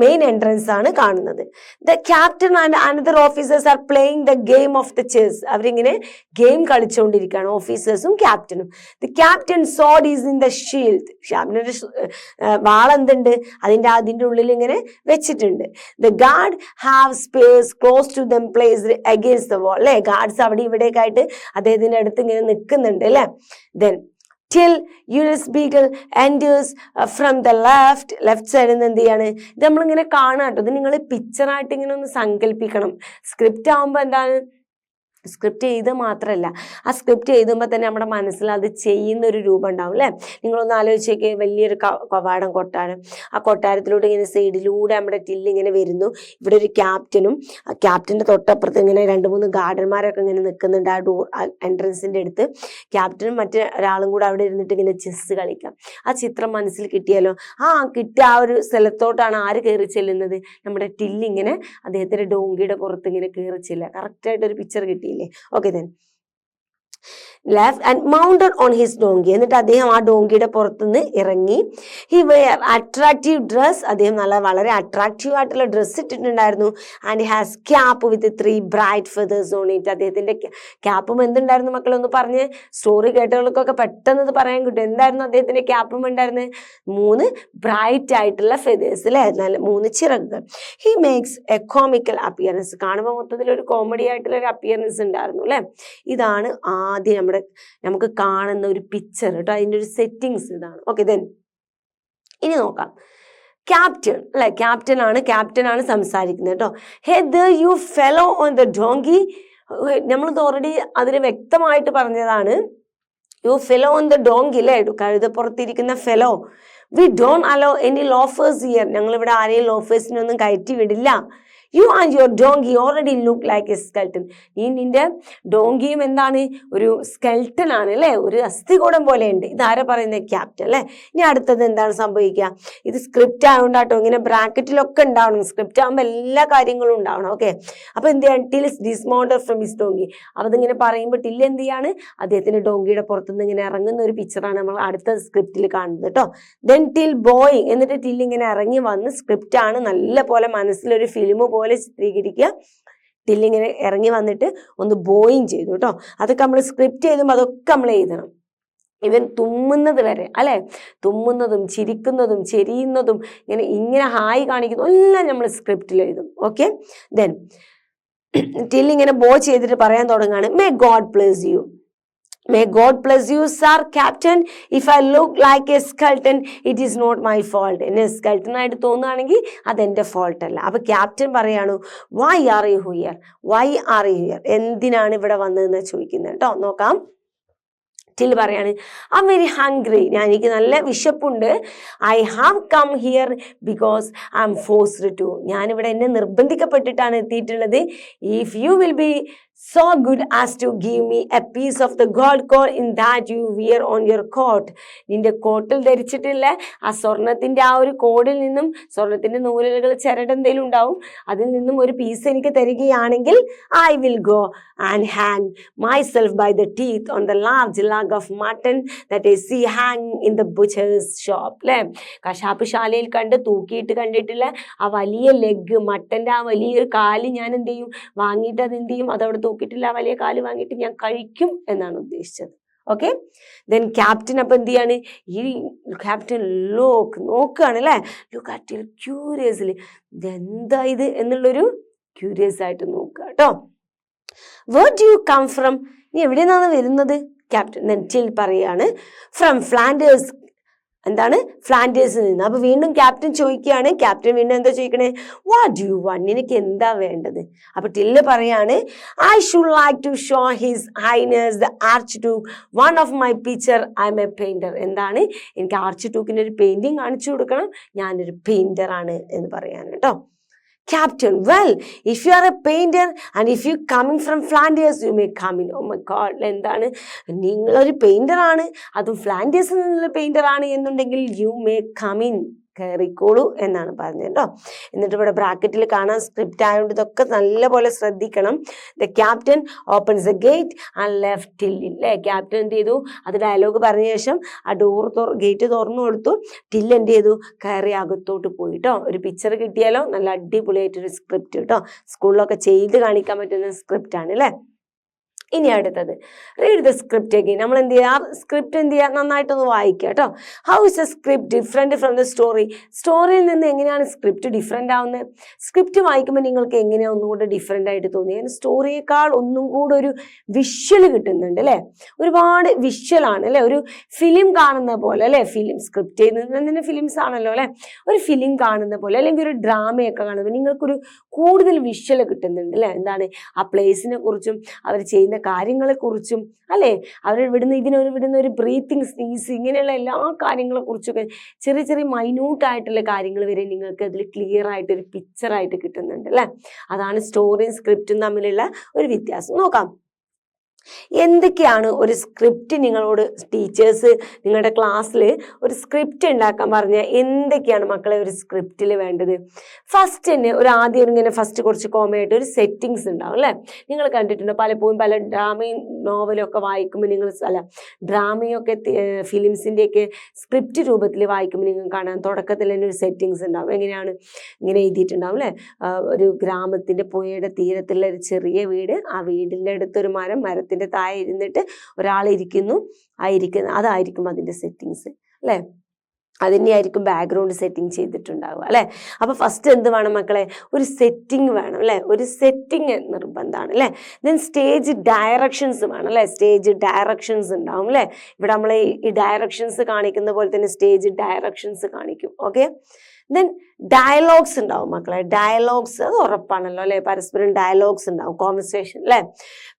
മെയിൻ എൻട്രൻസ് ആണ് കാണുന്നത്. The captain and another officers are playing the game of the chess. അവരിങ്ങനെ ഗെയിം കളിച്ചുകൊണ്ടിരിക്കുകയാണ്, ഓഫീസേഴ്സും ക്യാപ്റ്റനും. The captain sword is in the shield. ക്യാപ്റ്റൻ്റെ വാളെന്തുണ്ട്? അതിൻ്റെ ഉള്ളിൽ ഇങ്ങനെ വെച്ചിട്ടുണ്ട്. The guard have space close to them placed against the wall. അല്ലേ, ഗാർഡ്സ് അവിടെ ഇവിടേക്ക് ആയിട്ട് അദ്ദേഹത്തിന്റെ അടുത്ത് ഇങ്ങനെ നിൽക്കുന്നുണ്ട് അല്ലെ. Then till Julius Beagle enters from the left സൈഡിൽ നിന്ന് എന്ത് ചെയ്യാണ്? ഇത് നമ്മളിങ്ങനെ കാണാം കേട്ടോ. ഇത് നിങ്ങൾ പിക്ചറായിട്ട് ഇങ്ങനെ ഒന്ന് സങ്കല്പിക്കണം. സ്ക്രിപ്റ്റ് ആകുമ്പോൾ എന്താണ്? സ്ക്രിപ്റ്റ് എഴുതുക മാത്രമല്ല, ആ സ്ക്രിപ്റ്റ് എഴുതുമ്പോൾ തന്നെ നമ്മുടെ മനസ്സിൽ അത് ചെയ്യുന്ന ഒരു രൂപം ഉണ്ടാവും അല്ലേ? നിങ്ങളൊന്ന് ആലോചിച്ചേക്ക്, വലിയൊരു കവാടം കൊട്ടാരം. ആ കൊട്ടാരത്തിലൂടെ ഇങ്ങനെ സൈഡിലൂടെ നമ്മുടെ ടില്ലിങ്ങനെ വരുന്നു. ഇവിടെ ഒരു ക്യാപ്റ്റനും ക്യാപ്റ്റൻ്റെ തൊട്ടപ്പുറത്ത് ഇങ്ങനെ 2-3 ഗാർഡന്മാരൊക്കെ ഇങ്ങനെ നിൽക്കുന്നുണ്ട് ആ ഡോർ എൻട്രൻസിൻ്റെ അടുത്ത്. ക്യാപ്റ്റനും മറ്റൊരാളും കൂടെ അവിടെ ഇരുന്നിട്ട് ഇങ്ങനെ ചെസ് കളിക്കാം. ആ ചിത്രം മനസ്സിൽ കിട്ടിയാലോ? കിട്ടിയ ആ ഒരു സ്ഥലത്തോട്ടാണ് ആര് കയറി ചെല്ലുന്നത്? നമ്മുടെ ടില്ലിങ്ങനെ അദ്ദേഹത്തിൻ്റെ ഡോങ്കിയുടെ പുറത്ത് ഇങ്ങനെ കയറി ചെല്ലുക. കറക്റ്റായിട്ടൊരു പിക്ചർ കിട്ടി. Okay then. Left and mounted on his donkey. എന്നിട്ട് അദ്ദേഹം ആ ഡോങ്കിയുടെ പുറത്തുനിന്ന് ഇറങ്ങി. He wear attractive dress. അദ്ദേഹം വളരെ അട്രാക്റ്റീവ് ആയിട്ടുള്ള ഡ്രസ്സ് ഇട്ടിട്ടുണ്ടായിരുന്നു. And he has cap with 3 bright feathers on it. അദ്ദേഹത്തിന്റെ ക്യാപ്പും എന്തുണ്ടായിരുന്നു മക്കളൊന്ന് പറഞ്ഞ്? സ്റ്റോറി കേട്ടവർക്കൊക്കെ പെട്ടെന്ന് ഇത് പറയാൻ കിട്ടും. എന്തായിരുന്നു അദ്ദേഹത്തിന്റെ ക്യാപ്പും ഉണ്ടായിരുന്നത്? 3 ബ്രൈറ്റ് ആയിട്ടുള്ള ഫെദേഴ്സ് അല്ലെ, 3 ചിറകുകൾ. He makes a comical appearance. കാണുമ്പോൾ മൊത്തത്തിൽ ഒരു കോമഡി ആയിട്ടുള്ള ഒരു അപ്പിയറൻസ് ഉണ്ടായിരുന്നു അല്ലെ. ഇതാണ് ആദ്യം നമുക്ക് കാണുന്ന ഒരു പിക്ചർ കേട്ടോ. അതിൻ്റെ ഒരു സെറ്റിങ്സ് ഇതാണ്. ഓക്കെ, ദെൻ ഇനി നോക്കാം. ക്യാപ്റ്റൻ അല്ലെ, ക്യാപ്റ്റനാണ് സംസാരിക്കുന്നത് കേട്ടോ. Hey there you fellow on the donkey. നമ്മളിത് ഓൾറെഡി അതിന് വ്യക്തമായിട്ട് പറഞ്ഞതാണ്. You fellow on the donkey അല്ലേ, കഴുതപ്പുറത്തിരിക്കുന്ന fellow. We don't allow any loafers here. ഞങ്ങളിവിടെ ആരെയും ലോഫേഴ്സിനൊന്നും കയറ്റി വിടില്ല. You and your donkey already look like a skeleton. നീ നിന്റെ ഡോങ്കിയും എന്താണ്, ഒരു സ്കെൽട്ടൺ ആണ് അല്ലേ, ഒരു അസ്ഥികൂടം പോലെ ഉണ്ട്. ഇതാരെ പറയുന്നത്? ക്യാപ്റ്റൻ അല്ലേ. ഇനി അടുത്തത് എന്താണ് സംഭവിക്കുക? ഇത് സ്ക്രിപ്റ്റ് ആയതുകൊണ്ടാട്ടോ ഇങ്ങനെ ബ്രാക്കറ്റിലൊക്കെ ഉണ്ടാവണം. സ്ക്രിപ്റ്റ് ആകുമ്പോൾ എല്ലാ കാര്യങ്ങളും ഉണ്ടാവണം. ഓക്കെ, അപ്പൊ എന്ത് ചെയ്യാണ്? Till is dismounted from his donkey. അതിങ്ങനെ പറയുമ്പോൾ ടിൽ എന്ത് ചെയ്യാണ്? അദ്ദേഹത്തിന്റെ ഡോങ്കിയുടെ പുറത്തുനിന്ന് ഇങ്ങനെ ഇറങ്ങുന്ന ഒരു പിക്ചറാണ് നമ്മൾ അടുത്ത സ്ക്രിപ്റ്റിൽ കാണുന്നത് കേട്ടോ. ദെൻ ടിൽ ബോയിങ്, എന്നിട്ട് ടിൽ ഇങ്ങനെ ഇറങ്ങി വന്ന് സ്ക്രിപ്റ്റ് ആണ് നല്ല പോലെ മനസ്സിലൊരു ഫിലിം പോലെ ചിത്രീകരിക്കുക. ടില്ലിങ്ങനെ ഇറങ്ങി വന്നിട്ട് ഒന്ന് ബോയിങ് ചെയ്തു കേട്ടോ. അതൊക്കെ നമ്മൾ സ്ക്രിപ്റ്റ് ചെയ്തുമ്പോൾ അതൊക്കെ നമ്മൾ എഴുതണം. ഇവൻ തുമ്മുന്നത് വരെ അല്ലെ, തുമ്മുന്നതും ചിരിക്കുന്നതും ചെരിയുന്നതും ഇങ്ങനെ ഹായ് കാണിക്കുന്നു എല്ലാം നമ്മൾ സ്ക്രിപ്റ്റിൽ എഴുതും. ഓക്കെ, ദെൻ ടില്ലിങ്ങനെ ബോ ചെയ്തിട്ട് പറയാൻ തുടങ്ങാണ്, may God bless you. May God bless you, sir, captain. If I look like a skeleton, it is not my fault. എന്നെ സ്കെൽട്ടൺ ആയിട്ട് തോന്നുകയാണെങ്കിൽ അതെന്റെ ഫോൾട്ട് അല്ല. അപ്പൊ ക്യാപ്റ്റൻ പറയാണ്, why are you here? Why are you here? എന്തിനാണ് ഇവിടെ വന്നതെന്ന് ചോദിക്കുന്നത് കേട്ടോ. നോക്കാം. ടിൽ പറയാണ്, ഐ എം വെരി ഹംഗ്രി. എനിക്ക് നല്ല വിശപ്പുണ്ട്. I have come here because I'm forced to. ഞാനിവിടെ എന്നെ നിർബന്ധിക്കപ്പെട്ടിട്ടാണ് എത്തിയിട്ടുള്ളത്. If you will be so good as to give me a piece of the gold cord in that you wear on your coat. നിന്റെ കോട്ടിൽ ധരിച്ചിട്ടില്ല ആ സ്വർണത്തിന്റെ ആ ഒരു കോഡിൽ നിന്നും, സ്വർണത്തിന്റെ നൂലുകൾ ചരട് എന്തെങ്കിലും ഉണ്ടാവും, അതിൽ നിന്നും ഒരു പീസ് എനിക്ക് തരികയാണെങ്കിൽ I will go and hang myself by the teeth on the large leg of mutton that I see hanging in the butcher's shop. അല്ലെ, കശാപ്പ് ശാലയിൽ തൂക്കിയിട്ട് കണ്ടിട്ടില്ല ആ വലിയ ലെഗ്, മട്ടന്റെ ആ വലിയൊരു കാല് ഞാൻ എന്ത് ചെയ്യും, വാങ്ങിയിട്ട് അത് എന്ത് ചെയ്യും, അതവിടെ തൂക്കിയിട്ടില്ല ആ വലിയ കാല് വാങ്ങിയിട്ട് ഞാൻ കഴിക്കും എന്നാണ് ഉദ്ദേശിച്ചത്. ഓക്കെ, ദെൻ ക്യാപ്റ്റൻ അപ്പൊ എന്ത് ചെയ്യാണ്, ഈ ക്യാപ്റ്റൻ നോക്കുകയാണ് അല്ലെ, ലുക്ക് അറ്റ് ഇറ്റ് ക്യൂരിയസ്ലി. ഇതെന്താ ഇത് എന്നുള്ളൊരു ക്യൂരിയസ് ആയിട്ട് നോക്കുക കേട്ടോ. Where do you come from? നീ എവിടെ നിന്നാണ് വരുന്നത്? ക്യാപ്റ്റൻ ദെൻ ടിൽ പറയാണ്, ഫ്രം ഫ്ലാൻഡേഴ്സ്. എന്താണ്? ഫ്ലാൻഡേഴ്സിൽ നിന്ന്. അപ്പൊ വീണ്ടും ക്യാപ്റ്റൻ ചോദിക്കുകയാണ്. ക്യാപ്റ്റൻ വീണ്ടും എന്താ ചോദിക്കണേ? What do you want? നിനക്ക് എന്താ വേണ്ടത്? അപ്പൊ ടില്ല് പറയാണ്, I should like to show his highness the archduke one of my picture. I'm a painter. എന്താണ്? എനിക്ക് ആർച്ച് ഡ്യൂക്കിന്റെ ഒരു പെയിന്റിങ് കാണിച്ചു കൊടുക്കണം, ഞാനൊരു പെയിന്റർ ആണ് എന്ന് പറയാണ് കേട്ടോ. Captain, well, if you are a painter and if you coming from Flanders, you may come in. Oh my God, എന്താണ്? നിങ്ങളൊരു പെയിന്റർ ആണ്, അതും ഫ്ലാൻഡേഴ്സിൽ നിന്നുള്ള പെയിന്റർ ആണ് എന്നുണ്ടെങ്കിൽ you may come in. കയറിക്കോളൂ എന്നാണ് പറഞ്ഞത് കേട്ടോ. എന്നിട്ട് ഇവിടെ ബ്രാക്കറ്റിൽ കാണാൻ സ്ക്രിപ്റ്റ് ആയതുകൊണ്ട് ഇതൊക്കെ നല്ലപോലെ ശ്രദ്ധിക്കണം. The captain opens the gate and left till. അല്ലേ, ക്യാപ്റ്റൻ എന്ത് ചെയ്തു? അത് ഡയലോഗ് പറഞ്ഞ ശേഷം ആ ഗേറ്റ് തുറന്നു കൊടുത്തു. ടിൽ എന്ത് ചെയ്തു? കയറി അകത്തോട്ട് പോയി കേട്ടോ. ഒരു പിക്ചർ കിട്ടിയാലോ, നല്ല അടിപൊളിയായിട്ടൊരു സ്ക്രിപ്റ്റ് കേട്ടോ. സ്കൂളിലൊക്കെ ചെയ്ത് കാണിക്കാൻ പറ്റുന്ന സ്ക്രിപ്റ്റ് ആണ് അല്ലേ. ഇനി അടുത്തത് റീഡ് ദ സ്ക്രിപ്റ്റ് അഗെയിൻ. നമ്മൾ എന്ത് ചെയ്യുക? സ്ക്രിപ്റ്റ് എന്ത് ചെയ്യുക? നന്നായിട്ടൊന്ന് വായിക്കുക കേട്ടോ. How is a script different from the story? സ്റ്റോറിയിൽ നിന്ന് എങ്ങനെയാണ് സ്ക്രിപ്റ്റ് ഡിഫറെന്റ് ആവുന്നത്? സ്ക്രിപ്റ്റ് വായിക്കുമ്പോൾ നിങ്ങൾക്ക് എങ്ങനെയാണ് ഒന്നും കൂടെ ഡിഫറെന്റ് ആയിട്ട് തോന്നിയത്? സ്റ്റോറിയേക്കാൾ ഒന്നും കൂടെ ഒരു വിഷ്വൽ കിട്ടുന്നുണ്ട് അല്ലേ, ഒരുപാട് വിഷ്വലാണ് അല്ലേ, ഒരു ഫിലിം കാണുന്ന പോലെ അല്ലേ. ഫിലിം സ്ക്രിപ്റ്റ് ചെയ്യുന്നത് തന്നെ ഫിലിംസ് ആണല്ലോ അല്ലെ. ഒരു ഫിലിം കാണുന്ന പോലെ അല്ലെങ്കിൽ ഒരു ഡ്രാമയൊക്കെ കാണുമ്പോൾ നിങ്ങൾക്കൊരു കൂടുതൽ വിഷ്വൽ കിട്ടുന്നുണ്ട് അല്ലേ. എന്താണ്? ആ പ്ലേസിനെ കുറിച്ചും അവർ ചെയ്യുന്ന കാര്യങ്ങളെ കുറിച്ചും അല്ലെ, അവർ വിടുന്ന ഒരു ബ്രീത്തിങ്, സ്നീസ്, ഇങ്ങനെയുള്ള എല്ലാ കാര്യങ്ങളെ കുറിച്ചൊക്കെ ചെറിയ ചെറിയ മൈന്യൂട്ടായിട്ടുള്ള കാര്യങ്ങൾ വരെ നിങ്ങൾക്ക് അതിൽ ക്ലിയർ ആയിട്ട് ഒരു പിക്ചറായിട്ട് കിട്ടുന്നുണ്ട് അല്ലെ. അതാണ് സ്റ്റോറിയും സ്ക്രിപ്റ്റും തമ്മിലുള്ള ഒരു വ്യത്യാസം. നോക്കാം, എന്തൊക്കെയാണ് ഒരു സ്ക്രിപ്റ്റ് നിങ്ങളോട് ടീച്ചേഴ്സ് നിങ്ങളുടെ ക്ലാസ്സിൽ ഒരു സ്ക്രിപ്റ്റ് ഉണ്ടാക്കാൻ പറഞ്ഞാൽ എന്തൊക്കെയാണ് മക്കളെ ഒരു സ്ക്രിപ്റ്റിൽ വേണ്ടത്? ഫസ്റ്റ് തന്നെ ആദ്യം ഇങ്ങനെ ഫസ്റ്റ് കുറച്ച് കോമയായിട്ട് ഒരു സെറ്റിങ്സ് ഉണ്ടാവും അല്ലേ. നിങ്ങൾ കണ്ടിട്ടുണ്ടോ പലപ്പോഴും പല ഡ്രാമയും നോവലൊക്കെ വായിക്കുമ്പോൾ നിങ്ങൾ ഡ്രാമയൊക്കെ ഫിലിംസിൻ്റെയൊക്കെ സ്ക്രിപ്റ്റ് രൂപത്തിൽ വായിക്കുമ്പോൾ നിങ്ങൾ കാണാൻ തുടക്കത്തിൽ തന്നെ ഒരു സെറ്റിങ്സ് ഉണ്ടാവും. എങ്ങനെയാണ്? ഇങ്ങനെ എഴുതിയിട്ടുണ്ടാവും അല്ലേ. ഒരു ഗ്രാമത്തിൻ്റെ പുഴയുടെ തീരത്തുള്ള ഒരു ചെറിയ വീട്, ആ വീടിൻ്റെ അടുത്തൊരു മരത്തിൻ്റെ താഴെ ഇരുന്നിട്ട് ഒരാൾ ഇരിക്കുന്നു, അതായിരിക്കും അതിൻ്റെ സെറ്റിങ്സ് അല്ലേ. അതിനെയായിരിക്കും ബാക്ക്ഗ്രൗണ്ട് സെറ്റിംഗ് ചെയ്തിട്ടുണ്ടാവുക അല്ലേ. അപ്പൊ ഫസ്റ്റ് എന്ത് വേണം മക്കളെ? ഒരു സെറ്റിംഗ് വേണം അല്ലേ. ഒരു സെറ്റിംഗ് നിർബന്ധമാണ് അല്ലേ. ദെൻ സ്റ്റേജ് ഡയറക്ഷൻസ് വേണം അല്ലേ. സ്റ്റേജ് ഡയറക്ഷൻസ് ഉണ്ടാവും അല്ലേ. ഇവിടെ നമ്മൾ ഈ ഡയറക്ഷൻസ് കാണിക്കുന്ന പോലെ തന്നെ സ്റ്റേജ് ഡയറക്ഷൻസ് കാണിക്കും. ഓക്കെ, ദെൻ ഡയലോഗ്സ് ഉണ്ടാവും മക്കളെ. ഡയലോഗ്സ് അത് ഉറപ്പാണല്ലോ അല്ലെ, പരസ്പരം ഡയലോഗ്സ് ഉണ്ടാവും, കോൺവെർസേഷൻ അല്ലെ.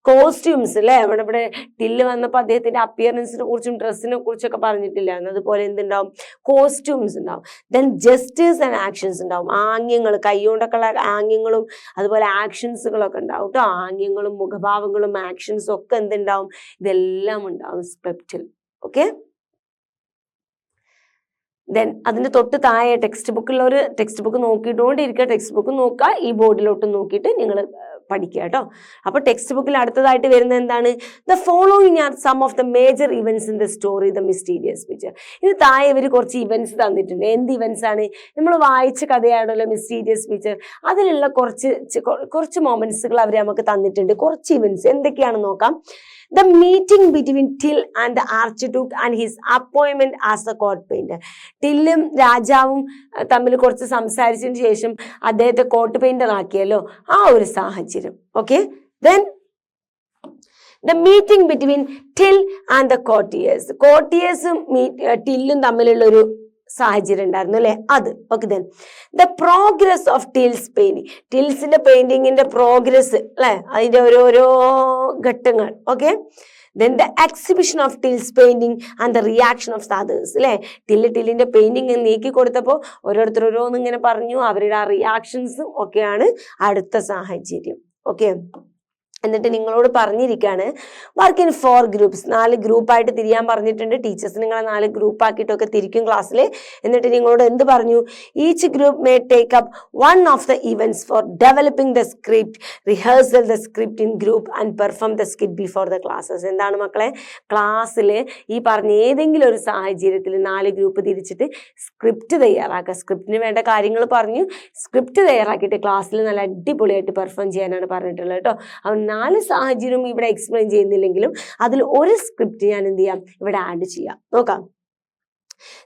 കോസ്റ്റ്യൂംസ് അല്ലെ, ഇവിടെ ടില്ല് വന്നപ്പോൾ അദ്ദേഹത്തിന്റെ അപ്പിയറൻസിനെ കുറിച്ചും ഡ്രസ്സിനെ കുറിച്ചൊക്കെ പറഞ്ഞിട്ടില്ലായിരുന്നു, അതുപോലെ എന്തുണ്ടാവും, കോസ്റ്റ്യൂംസ് ഉണ്ടാവും. ദെൻ ജസ്റ്റേഴ്സ് ആൻഡ് ആക്ഷൻസ് ഉണ്ടാവും, ആംഗ്യങ്ങൾ, കൈകൊണ്ടൊക്കെയുള്ള ആംഗ്യങ്ങളും അതുപോലെ ആക്ഷൻസുകളൊക്കെ ഉണ്ടാവും കേട്ടോ. ആംഗ്യങ്ങളും മുഖഭാവങ്ങളും ആക്ഷൻസും ഒക്കെ എന്തുണ്ടാവും, ഇതെല്ലാം ഉണ്ടാവും സ്ക്രിപ്റ്റിൽ. ഓക്കെ. ദെൻ അതിന്റെ തൊട്ട് താഴെ ടെക്സ്റ്റ് ബുക്കിലുള്ള ഒരു ടെക്സ്റ്റ് ബുക്ക് നോക്കിയിട്ടുകൊണ്ടിരിക്കുക, ടെക്സ്റ്റ് ബുക്ക് നോക്കുക, ഈ ബോർഡിലോട്ട് നോക്കിയിട്ട് നിങ്ങൾ പഠിക്കുക കേട്ടോ. അപ്പൊ ടെക്സ്റ്റ് ബുക്കിൽ അടുത്തതായിട്ട് വരുന്നത് എന്താണ്, the following are some of the major events in the story the mysterious picture. ഇത് താഴെ ഇവർ കുറച്ച് ഇവന്റ്സ് തന്നിട്ടുണ്ട്. എന്ത് ഇവന്റ്സ് ആണ്, നമ്മൾ വായിച്ച കഥയാണല്ലോ മിസ്റ്റീരിയസ് പിക്ചർ, അതിലുള്ള കുറച്ച് മൊമെന്റ്സുകൾ അവർ നമുക്ക് തന്നിട്ടുണ്ട്, കുറച്ച് ഇവന്റ്സ് എന്തൊക്കെയാണെന്ന് നോക്കാം. The meeting between Till and the Archduke and his appointment as the court painter. ടില്ലും രാജാവും തമ്മിൽ കുറച്ച് സംസാരിച്ചതിന് ശേഷം അദ്ദേഹത്തെ കോട്ട് പെയിന്റർ ആക്കിയല്ലോ, ആ ഒരു സാഹചര്യം. Okay. Then the meeting between Till and the courtiers. കോർട്ടിയേഴ്സും ടില്ലും തമ്മിലുള്ള ഒരു സാഹചര്യം ഉണ്ടായിരുന്നു അല്ലെ, അത്. Okay. Then the progress of Till's painting. ടിൽസിന്റെ പെയിന്റിങ്ങിന്റെ പ്രോഗ്രസ് അല്ലെ, അതിന്റെ ഓരോരോ ഘട്ടങ്ങൾ. Okay. Then the exhibition of Till's painting and the reaction of others അല്ലെ. ടില്ലിന്റെ പെയിന്റിങ് നീക്കി കൊടുത്തപ്പോൾ ഓരോരുത്തർ ഓരോന്ന് ഇങ്ങനെ പറഞ്ഞു, അവരുടെ ആ റിയാക്ഷൻസും ഒക്കെയാണ് അടുത്ത സാഹചര്യം. ഓക്കെ. എന്നിട്ട് നിങ്ങളോട് പറഞ്ഞിരിക്കുകയാണ് വർക്ക് ഇൻ 4 ഗ്രൂപ്പ്സ്. 4 ഗ്രൂപ്പായിട്ട് തിരിയാൻ പറഞ്ഞിട്ടുണ്ട്. ടീച്ചേഴ്സ് നിങ്ങളെ 4 ഗ്രൂപ്പാക്കിയിട്ടൊക്കെ തിരിക്കും ക്ലാസ്സിൽ. എന്നിട്ട് നിങ്ങളോട് എന്ത് പറഞ്ഞു, each group may take up one of the events four developing the script, rehearsal the script in group and perform the skit before the classes. എന്താണ് മക്കളെ, ക്ലാസ്സിൽ ഈ പറഞ്ഞ ഏതെങ്കിലും ഒരു സാഹചര്യത്തിൽ 4 ഗ്രൂപ്പ് തിരിച്ചിട്ട് സ്ക്രിപ്റ്റ് തയ്യാറാക്കുക. സ്ക്രിപ്റ്റിന് വേണ്ട കാര്യങ്ങൾ പറഞ്ഞു, സ്ക്രിപ്റ്റ് തയ്യാറാക്കിയിട്ട് ക്ലാസ്സിൽ നല്ല അടിപൊളിയായിട്ട് പെർഫോം ചെയ്യാനാണ് പറഞ്ഞിട്ടുള്ളത് കേട്ടോ. 4 സാഹചര്യം ഇവിടെ എക്സ്പ്ലെയിൻ ചെയ്യുന്നില്ലെങ്കിലും അതിൽ ഒരു സ്ക്രിപ്റ്റ് ഞാൻ എന്ത് ചെയ്യാം, ഇവിടെ ആഡ് ചെയ്യാം. നോക്കാം.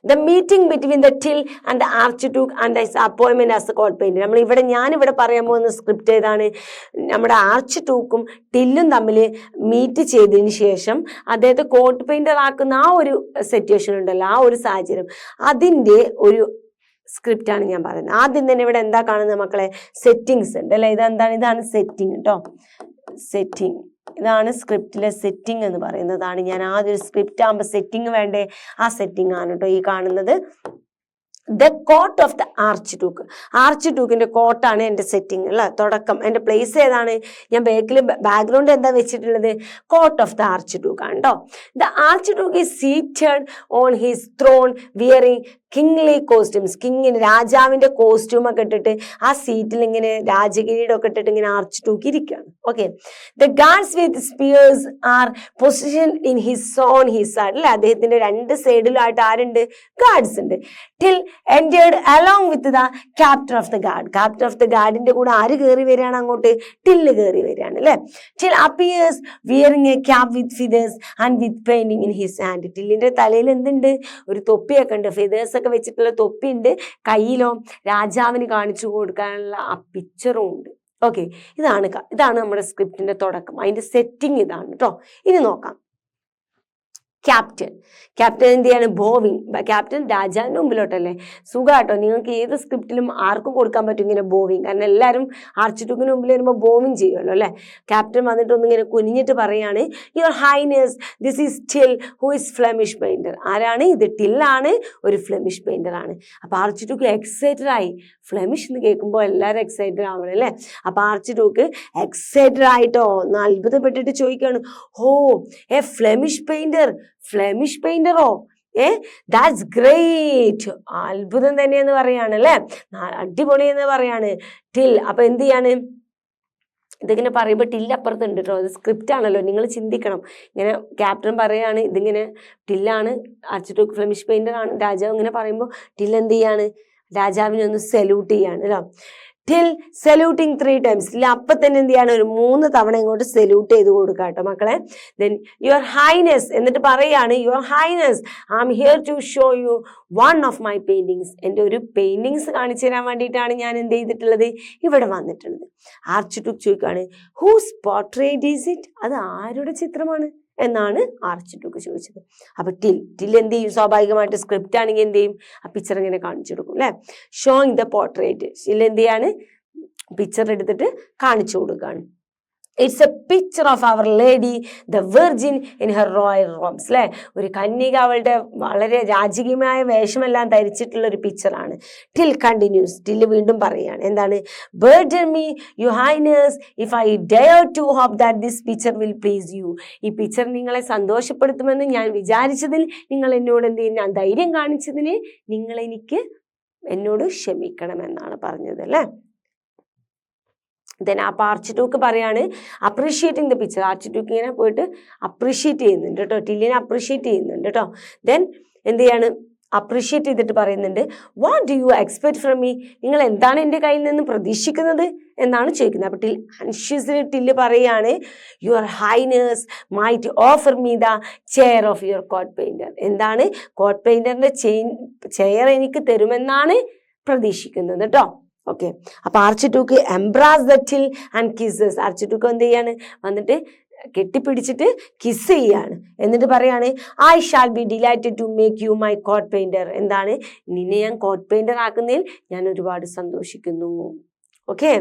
The meeting between the Till and the Archduke and his appointment as the court painter. ഞാനിവിടെ പറയാൻ പോകുന്ന സ്ക്രിപ്റ്റ് ഏതാണ്, നമ്മുടെ ആർച്ച്ഡ്യൂക്കും ടില്ലും തമ്മിൽ മീറ്റ് ചെയ്തതിന് ശേഷം അദ്ദേഹത്തെ കോർട്ട് പെയിന്റർ ആക്കുന്ന ആ ഒരു സിറ്റുവേഷൻ ഉണ്ടല്ലോ, ആ ഒരു സാഹചര്യം, അതിൻ്റെ ഒരു സ്ക്രിപ്റ്റ് ആണ് ഞാൻ പറയുന്നത്. ആദ്യം തന്നെ ഇവിടെ എന്താ കാണുന്നത് മക്കളെ, സെറ്റിങ്സ് ഉണ്ട് അല്ലെ. ഇതാണ് സെറ്റിംഗ് കേട്ടോ. സെറ്റിംഗ്, ഇതാണ് സ്ക്രിപ്റ്റിലെ സെറ്റിംഗ് എന്ന് പറയുന്നതാണ്. ഞാൻ ആദ്യം ഒരു സ്ക്രിപ്റ്റ് ആകുമ്പോൾ സെറ്റിംഗ് വേണ്ടേ, ആ സെറ്റിംഗ് ആണ് കേട്ടോ ഈ കാണുന്നത്. The court of the archduke. ആർച്ച്ഡ്യൂക്കിന്റെ കോട്ടാണ് എൻ്റെ സെറ്റിംഗ് അല്ല, തുടക്കം. എൻ്റെ പ്ലേസ് ഏതാണ്, ഞാൻ ബാക്ക്ഗ്രൗണ്ട് എന്താ വെച്ചിട്ടുള്ളത്, കോട്ട് ഓഫ് ദ ആർച്ച്ഡ്യൂക്ക് ആണ് കേട്ടോ. The archduke is seated on his throne wearing kingly costumes. കിങ്ങിന് രാജാവിന്റെ കോസ്റ്റ്യൂം ഒക്കെ ഇട്ടിട്ട് ആ സീറ്റിൽ ഇങ്ങനെ രാജകിരീടം ഒക്കെ ഇട്ടിട്ട് ഇങ്ങനെ ആർച്ച്ഡ്യൂക്ക് ഇരിക്കുകയാണ്. Okay. The guards with spears are position in his on his side അല്ലെ, അദ്ദേഹത്തിന്റെ 2 സൈഡിലായിട്ട് ആരുണ്ട്, ഗാർഡ്സ് ഉണ്ട്. Till entered along with the captain of the guard. captain of the guardന്റെ കൂടെ ആര് കയറി വരികയാണ് അങ്ങോട്ട്, ടില്ല് കയറി വരികയാണ് അല്ലെ. Till appears wearing a cap with feathers and with painting in his hand. ടില്ലിന്റെ തലയിൽ എന്തുണ്ട്, ഒരു തൊപ്പിയൊക്കെ ഉണ്ട്, ഫെദേഴ്സ് ഒക്കെ വെച്ചിട്ടുള്ള തൊപ്പി ഉണ്ട്, കയ്യിലോ രാജാവിന് കാണിച്ചു കൊടുക്കാനുള്ള ആ പിക്ചറും ഉണ്ട്. ഓക്കെ. ഇതാണ് നമ്മുടെ സ്ക്രിപ്റ്റിന്റെ തുടക്കം, അതിന്റെ സെറ്റിംഗ് ഇതാണ് കേട്ടോ. ഇനി നോക്കാം. ക്യാപ്റ്റൻ എന്ത് ചെയ്യാണ്, ബോവിങ്. ക്യാപ്റ്റൻ രാജാവിന്റെ മുമ്പിലോട്ടല്ലേ, സുഖാട്ടോ. നിങ്ങൾക്ക് ഏത് സ്ക്രിപ്റ്റിലും ആർക്കും കൊടുക്കാൻ പറ്റും ഇങ്ങനെ ബോവിങ്, കാരണം എല്ലാവരും ആർച്ച്ഡ്യൂക്കിന് മുമ്പിൽ വരുമ്പോൾ ബോവിങ് ചെയ്യുമല്ലോ അല്ലെ. ക്യാപ്റ്റൻ വന്നിട്ട് ഒന്നിങ്ങനെ കുനിഞ്ഞിട്ട് പറയാണ്, your highness this is till who is Flemish painter. ആരാണ് ഇത്, ടില്ലാണ്, ഒരു ഫ്ലെമിഷ് പെയിന്റർ ആണ്. അപ്പൊ ആർച്ച്ഡ്യൂക്ക് എക്സൈറ്റഡ് ആയി. ഫ്ലെമിഷ് എന്ന് കേൾക്കുമ്പോൾ എല്ലാവരും എക്സൈറ്റഡ് ആവണം അല്ലെ. അപ്പൊ ആർച്ച്ഡ്യൂക്ക് എക്സൈറ്റഡ് ആയിട്ടോ ഒന്ന് അത്ഭുതപ്പെട്ടിട്ട് ചോദിക്കാണ്, ഓ എ ഫ്ലെമിഷ് പെയിന്ററോ, ദാറ്റ്സ് ഗ്രേറ്റ്. അത്ഭുതം തന്നെയെന്ന് പറയാണ് അല്ലെ, അടിപൊളി എന്ന് പറയാണ് ടിൽ. അപ്പൊ എന്ത് ചെയ്യാണ്, ഇതിങ്ങനെ പറയുമ്പോൾ ടില്ല് അപ്പുറത്തുണ്ട് കേട്ടോ. അത് സ്ക്രിപ്റ്റ് ആണല്ലോ, നിങ്ങൾ ചിന്തിക്കണം. ഇങ്ങനെ ക്യാപ്റ്റൻ പറയാണ്, ഇതിങ്ങനെ ടില്ലാണ്, ആർച്ച്ഡ്യൂക്ക് ഫ്ലെമിഷ് പെയിന്റർ ആണ്. രാജാവ് ഇങ്ങനെ പറയുമ്പോൾ ടിൽ എന്ത് ചെയ്യാണ്, രാജാവിനെ ഒന്ന് സല്യൂട്ട് ചെയ്യാണ് അല്ലോ. Till saluting 3 times. ഇല്ല, അപ്പം തന്നെ എന്ത് ചെയ്യാണ്, ഒരു 3 തവണ ഇങ്ങോട്ട് സല്യൂട്ട് ചെയ്ത് കൊടുക്കുക കേട്ടോ മക്കളെ. ദെൻ യുവർ ഹൈനസ് എന്നിട്ട് പറയാണ്, your highness I am here to show you one of my paintings. എൻ്റെ ഒരു പെയിന്റിങ്സ് കാണിച്ചു തരാൻ വേണ്ടിയിട്ടാണ് ഞാൻ എന്ത് ചെയ്തിട്ടുള്ളത്, ഇവിടെ വന്നിട്ടുള്ളത്. ആർച്ച്ഡ്യൂക്ക് ചോദിക്കുകയാണ്, ഹൂസ് പോർട്രേറ്റ് ഈസ് ഇറ്റ്. അത് ആരുടെ ചിത്രമാണ്, എന്നാണ് ആർച്ച് ഡ്യൂക്ക് ചോദിച്ചത്. അപ്പൊ ടിൽ എന്ത് ചെയ്യും? സ്വാഭാവികമായിട്ട് സ്ക്രിപ്റ്റ് ആണെങ്കിൽ എന്ത് ചെയ്യും? ആ പിക്ചർ ഇങ്ങനെ കാണിച്ചു കൊടുക്കും അല്ലെ. ഷോയിങ് ദ പോർട്രേറ്റ്, ടിൽ എന്ത് ചെയ്യാണ്? പിക്ചർ എടുത്തിട്ട് കാണിച്ചു കൊടുക്കുകയാണ്. It's a picture of our lady the virgin in her royal robes അല്ലെ. ഒരു കന്യക അവളുടെ വളരെ രാജകീയമായ വേഷമെല്ലാം ധരിച്ചിട്ടുള്ള ഒരു പിക്ചറാണ്. ടിൽ കണ്ടിന്യൂസ്, ടിൽ വീണ്ടും പറയുകയാണ് എന്താണ്? Pardon me you highness if I dare to hope that this picture will please you. ഈ പിക്ചർ നിങ്ങളെ സന്തോഷപ്പെടുത്തുമെന്ന് ഞാൻ വിചാരിച്ചതിൽ നിങ്ങൾ എന്നോട് എന്ത് ചെയ്യും? ഞാൻ ധൈര്യം കാണിച്ചതിന് നിങ്ങൾ എന്നോട് ക്ഷമിക്കണമെന്നാണ് പറഞ്ഞത് അല്ലേ. ദെൻ അപ്പോൾ ആർച്ച് ഡ്യൂക്ക് പറയാണ് appreciating the picture. Arch Duke ഇങ്ങനെ പോയിട്ട് അപ്രീഷിയേറ്റ് ചെയ്യുന്നുണ്ട് കേട്ടോ, ടില്ലിനെ അപ്രീഷിയേറ്റ് ചെയ്യുന്നുണ്ട് കേട്ടോ. ദെൻ എന്ത് ചെയ്യാണ്? അപ്രീഷിയേറ്റ് ചെയ്തിട്ട് പറയുന്നുണ്ട് what do you expect from me, നിങ്ങൾ എന്താണ് എൻ്റെ കയ്യിൽ നിന്ന് പ്രതീക്ഷിക്കുന്നത് എന്നാണ് ചോദിക്കുന്നത്. അപ്പോൾ ടില്ല് പറയാണ് your highness might offer me the chair of your court painter. എന്താണ്? കോട്ട് പെയിൻറ്ററിൻ്റെ ചെയർ എനിക്ക് തരുമെന്നാണ് പ്രതീക്ഷിക്കുന്നത് കേട്ടോ. ഓക്കെ, അപ്പൊ archduke embrace the Till and kisses. Archduke എന്ത് ചെയ്യാണ്? വന്നിട്ട് കെട്ടിപ്പിടിച്ചിട്ട് കിസ് ചെയ്യാണ്. എന്നിട്ട് പറയാണ് I shall be delighted to make you my court painter. എന്താണ്? നിന്നെ ഞാൻ കോട്ട് പെയിൻറ്റർ ആക്കുന്നതിൽ ഞാൻ ഒരുപാട് സന്തോഷിക്കുന്നു. Okay,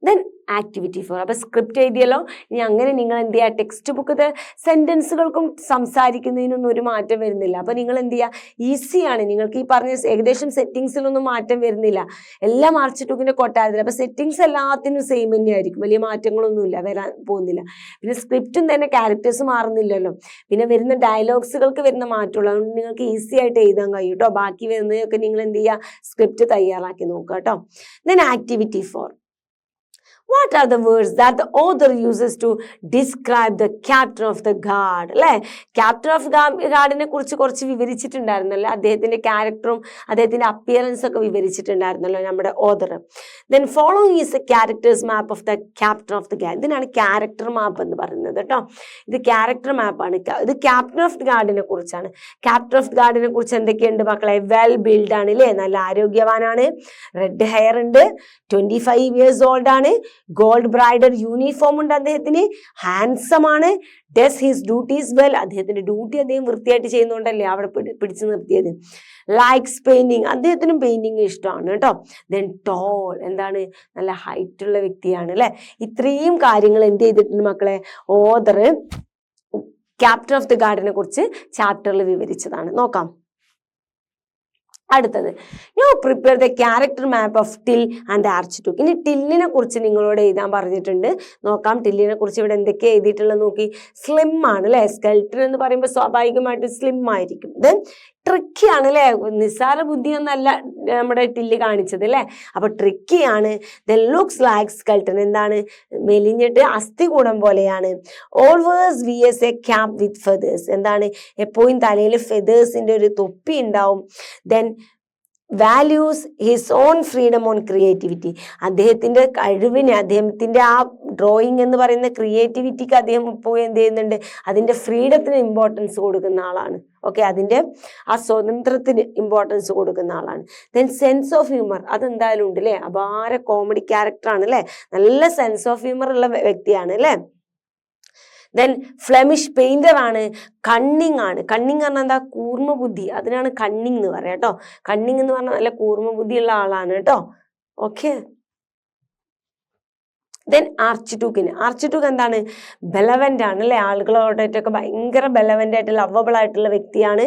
then activity 4. അപ്പോൾ സ്ക്രിപ്റ്റ് എഴുതിയല്ലോ. ഇനി അങ്ങനെ നിങ്ങൾ എന്ത് ചെയ്യുക? ടെക്സ്റ്റ് ബുക്കത്തെ സെൻറ്റൻസുകൾക്കും സംസാരിക്കുന്നതിനൊന്നും ഒരു മാറ്റം വരുന്നില്ല. അപ്പോൾ നിങ്ങൾ എന്ത് ചെയ്യുക? ഈസിയാണ്. നിങ്ങൾക്ക് ഈ പറഞ്ഞ ഏകദേശം സെറ്റിങ്സിലൊന്നും മാറ്റം വരുന്നില്ല. എല്ലാം ആർച്ച് ഡ്യൂക്കിൻ്റെ കൊട്ടാരത്തിൽ. അപ്പോൾ സെറ്റിങ്സ് എല്ലാത്തിനും സെയിം തന്നെയായിരിക്കും, വലിയ മാറ്റങ്ങളൊന്നുമില്ല, വരാൻ പോകുന്നില്ല. പിന്നെ സ്ക്രിപ്റ്റും തന്നെ ക്യാരക്ടേഴ്സ് മാറുന്നില്ലല്ലോ. പിന്നെ വരുന്ന ഡയലോഗ്സുകൾക്ക് വരുന്ന മാറ്റമുള്ളൂ. അതുകൊണ്ട് നിങ്ങൾക്ക് ഈസി ആയിട്ട് എഴുതാൻ കഴിയും കേട്ടോ. ബാക്കി വരുന്നതൊക്കെ നിങ്ങൾ എന്ത് ചെയ്യുക? സ്ക്രിപ്റ്റ് തയ്യാറാക്കി നോക്കുക കേട്ടോ. Then activity 4. What are the words that the author uses to describe the captain of the guard? അല്ലേ, ക്യാപ്റ്റൻ ഓഫ് ഗാർഡിനെ കുറിച്ച് കുറച്ച് വിവരിച്ചിട്ടുണ്ടായിരുന്നല്ലോ. അദ്ദേഹത്തിന്റെ ക്യാരക്ടറും അദ്ദേഹത്തിന്റെ അപ്പിയറൻസ് ഒക്കെ വിവരിച്ചിട്ടുണ്ടായിരുന്നല്ലോ നമ്മുടെ author. Then following is A characters map of the captain of the guard. ഇതിനാണ് character മാപ്പ് എന്ന് പറയുന്നത് കേട്ടോ. ഇത് ക്യാരക്ടർ മാപ്പാണ്. ഇത് ക്യാപ്റ്റൻ ഓഫ് ദി ഗാർഡിനെ കുറിച്ചാണ്. ക്യാപ്റ്റൻ ഓഫ് ദി ഗാർഡിനെ കുറിച്ച് എന്തൊക്കെയുണ്ട് മക്കളെ? വെൽ ബിൽഡ് ആണ് അല്ലേ, നല്ല ആരോഗ്യവാനാണ്, റെഡ് ഹെയർ ഉണ്ട്, 25 years ഓൾഡ് ആണ്, ഗോൾഡ് ബ്രൈഡർ യൂണിഫോം ഉണ്ട് അദ്ദേഹത്തിന്, ഹാൻസം ആണ്, ഡസ് ഹിസ് ഡ്യൂട്ടീസ് വെൽ, അദ്ദേഹത്തിന്റെ ഡ്യൂട്ടി അദ്ദേഹം വൃത്തിയായിട്ട് ചെയ്യുന്നതുകൊണ്ടല്ലേ അവിടെ പിടിച്ചു നിർത്തിയത്. ലൈക്സ് പെയിന്റിങ്, അദ്ദേഹത്തിനും പെയിന്റിങ് ഇഷ്ടമാണ് കേട്ടോ. ദെൻ ടോൾ, എന്താണ്? നല്ല ഹൈറ്റ് ഉള്ള വ്യക്തിയാണ് അല്ലെ. ഇത്രയും കാര്യങ്ങൾ എന്ത് ചെയ്തിട്ടുണ്ട് മക്കളെ? ഓതർ ക്യാപ്റ്റൻ ഓഫ് ദി ഗാർഡിനെ കുറിച്ച് ചാപ്റ്ററിൽ വിവരിച്ചതാണ്. നോക്കാം. അടുത്തത്, U prepare the character map of till and arch Duke. ഇനി ടില്ലിനെ കുറിച്ച് നിങ്ങളോട് എഴുതാൻ പറഞ്ഞിട്ടുണ്ട്. നോക്കാം ടില്ലിനെ കുറിച്ച് ഇവിടെ എന്തൊക്കെയാണ് എഴുതിയിട്ടുള്ളത് നോക്കി. സ്ലിം ആണ് അല്ലെ. സ്കെൽട്ടൺ എന്ന് പറയുമ്പോൾ സ്വാഭാവികമായിട്ട് സ്ലിം ആയിരിക്കും. ദെൻ ട്രിക്കി ആണ് അല്ലെ. നിസ്സാര ബുദ്ധിയൊന്നല്ല നമ്മുടെ ടില്ല് കാണിച്ചത് അല്ലെ. അപ്പൊ ട്രിക്കിയാണ്. ദെൻ ലുക്സ് ലൈക്ക് സ്കെൽട്ടൺ, എന്താണ്? മെലിഞ്ഞിട്ട് അസ്ഥികൂടം പോലെയാണ്. Always wears a cap with feathers, എന്താണ്? എപ്പോഴും തലയിൽ ഫെദേഴ്സിന്റെ ഒരു തൊപ്പി ഉണ്ടാവും. Then values his own freedom on creativity, അദ്ദേഹത്തിന്റെ കഴിവിന്, അദ്ദേഹത്തിന്റെ ആ ഡ്രോയിങ് എന്ന് പറയുന്ന ക്രിയേറ്റിവിറ്റിക്ക് അദ്ദേഹം ഇപ്പോൾ എന്ത് ചെയ്യുന്നുണ്ട്? അതിന്റെ ഫ്രീഡത്തിന് ഇമ്പോർട്ടൻസ് കൊടുക്കുന്ന ആളാണ്. ഓക്കെ, അതിന്റെ ആ സ്വാതന്ത്ര്യത്തിന് ഇമ്പോർട്ടൻസ് കൊടുക്കുന്ന ആളാണ്. ദെൻ സെൻസ് ഓഫ് ഹ്യൂമർ, അതെന്തായാലും ഉണ്ട് അല്ലേ. അപാര കോമഡി ക്യാരക്ടറാണ് അല്ലേ. നല്ല സെൻസ് ഓഫ് ഹ്യൂമർ ഉള്ള വ്യക്തിയാണ് അല്ലേ. ദെൻ ഫ്ലെമിഷ് പെയിന്റർ ആണ്. കണ്ണിങ് ആണ്. കണ്ണിങ് പറഞ്ഞാൽ എന്താ? കൂർമ്മ ബുദ്ധി, അതിനാണ് കണ്ണിങ് എന്ന് പറയാം കേട്ടോ. കണ്ണിങ് എന്ന് പറഞ്ഞാൽ നല്ല കൂർമ്മ ബുദ്ധിയുള്ള ആളാണ് കേട്ടോ. ഓക്കെ, ദെൻ ആർച്ച് ഡ്യൂക്ക് എന്താണ്? ബെലവൻ്റ് ആണ് അല്ലെ. ആളുകളോടായിട്ടൊക്കെ ഭയങ്കര ബെലവൻ്റ് ആയിട്ട് ലവബിൾ ആയിട്ടുള്ള വ്യക്തിയാണ്.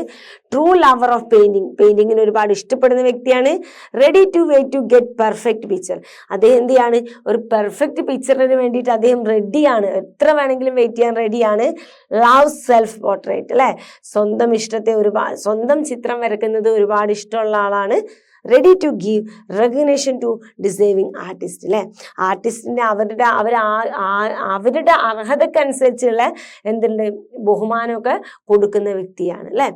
ട്രൂ ലവർ ഓഫ് പെയിന്റിങ്ങിന് ഒരുപാട് ഇഷ്ടപ്പെടുന്ന വ്യക്തിയാണ്. Ready to wait to get perfect picture, അദ്ദേഹം എന്ത് ചെയ്യാണ്? ഒരു പെർഫെക്റ്റ് പിക്ചറിന് വേണ്ടിയിട്ട് അദ്ദേഹം റെഡിയാണ്, എത്ര വേണമെങ്കിലും വെയിറ്റ് ചെയ്യാൻ റെഡിയാണ്. ലവ് സെൽഫ് പോർട്രേറ്റ് അല്ലെ. സ്വന്തം ഇഷ്ടത്തെ സ്വന്തം ചിത്രം വരയ്ക്കുന്നത് ഒരുപാട് ഇഷ്ടമുള്ള ആളാണ്. Ready to give recognition to deserving artist അല്ലെ. ആർട്ടിസ്റ്റിന്റെ അവരുടെ അർഹതക്കനുസരിച്ചുള്ള എന്തുണ്ട്? ബഹുമാനമൊക്കെ കൊടുക്കുന്ന വ്യക്തിയാണ് അല്ലെ.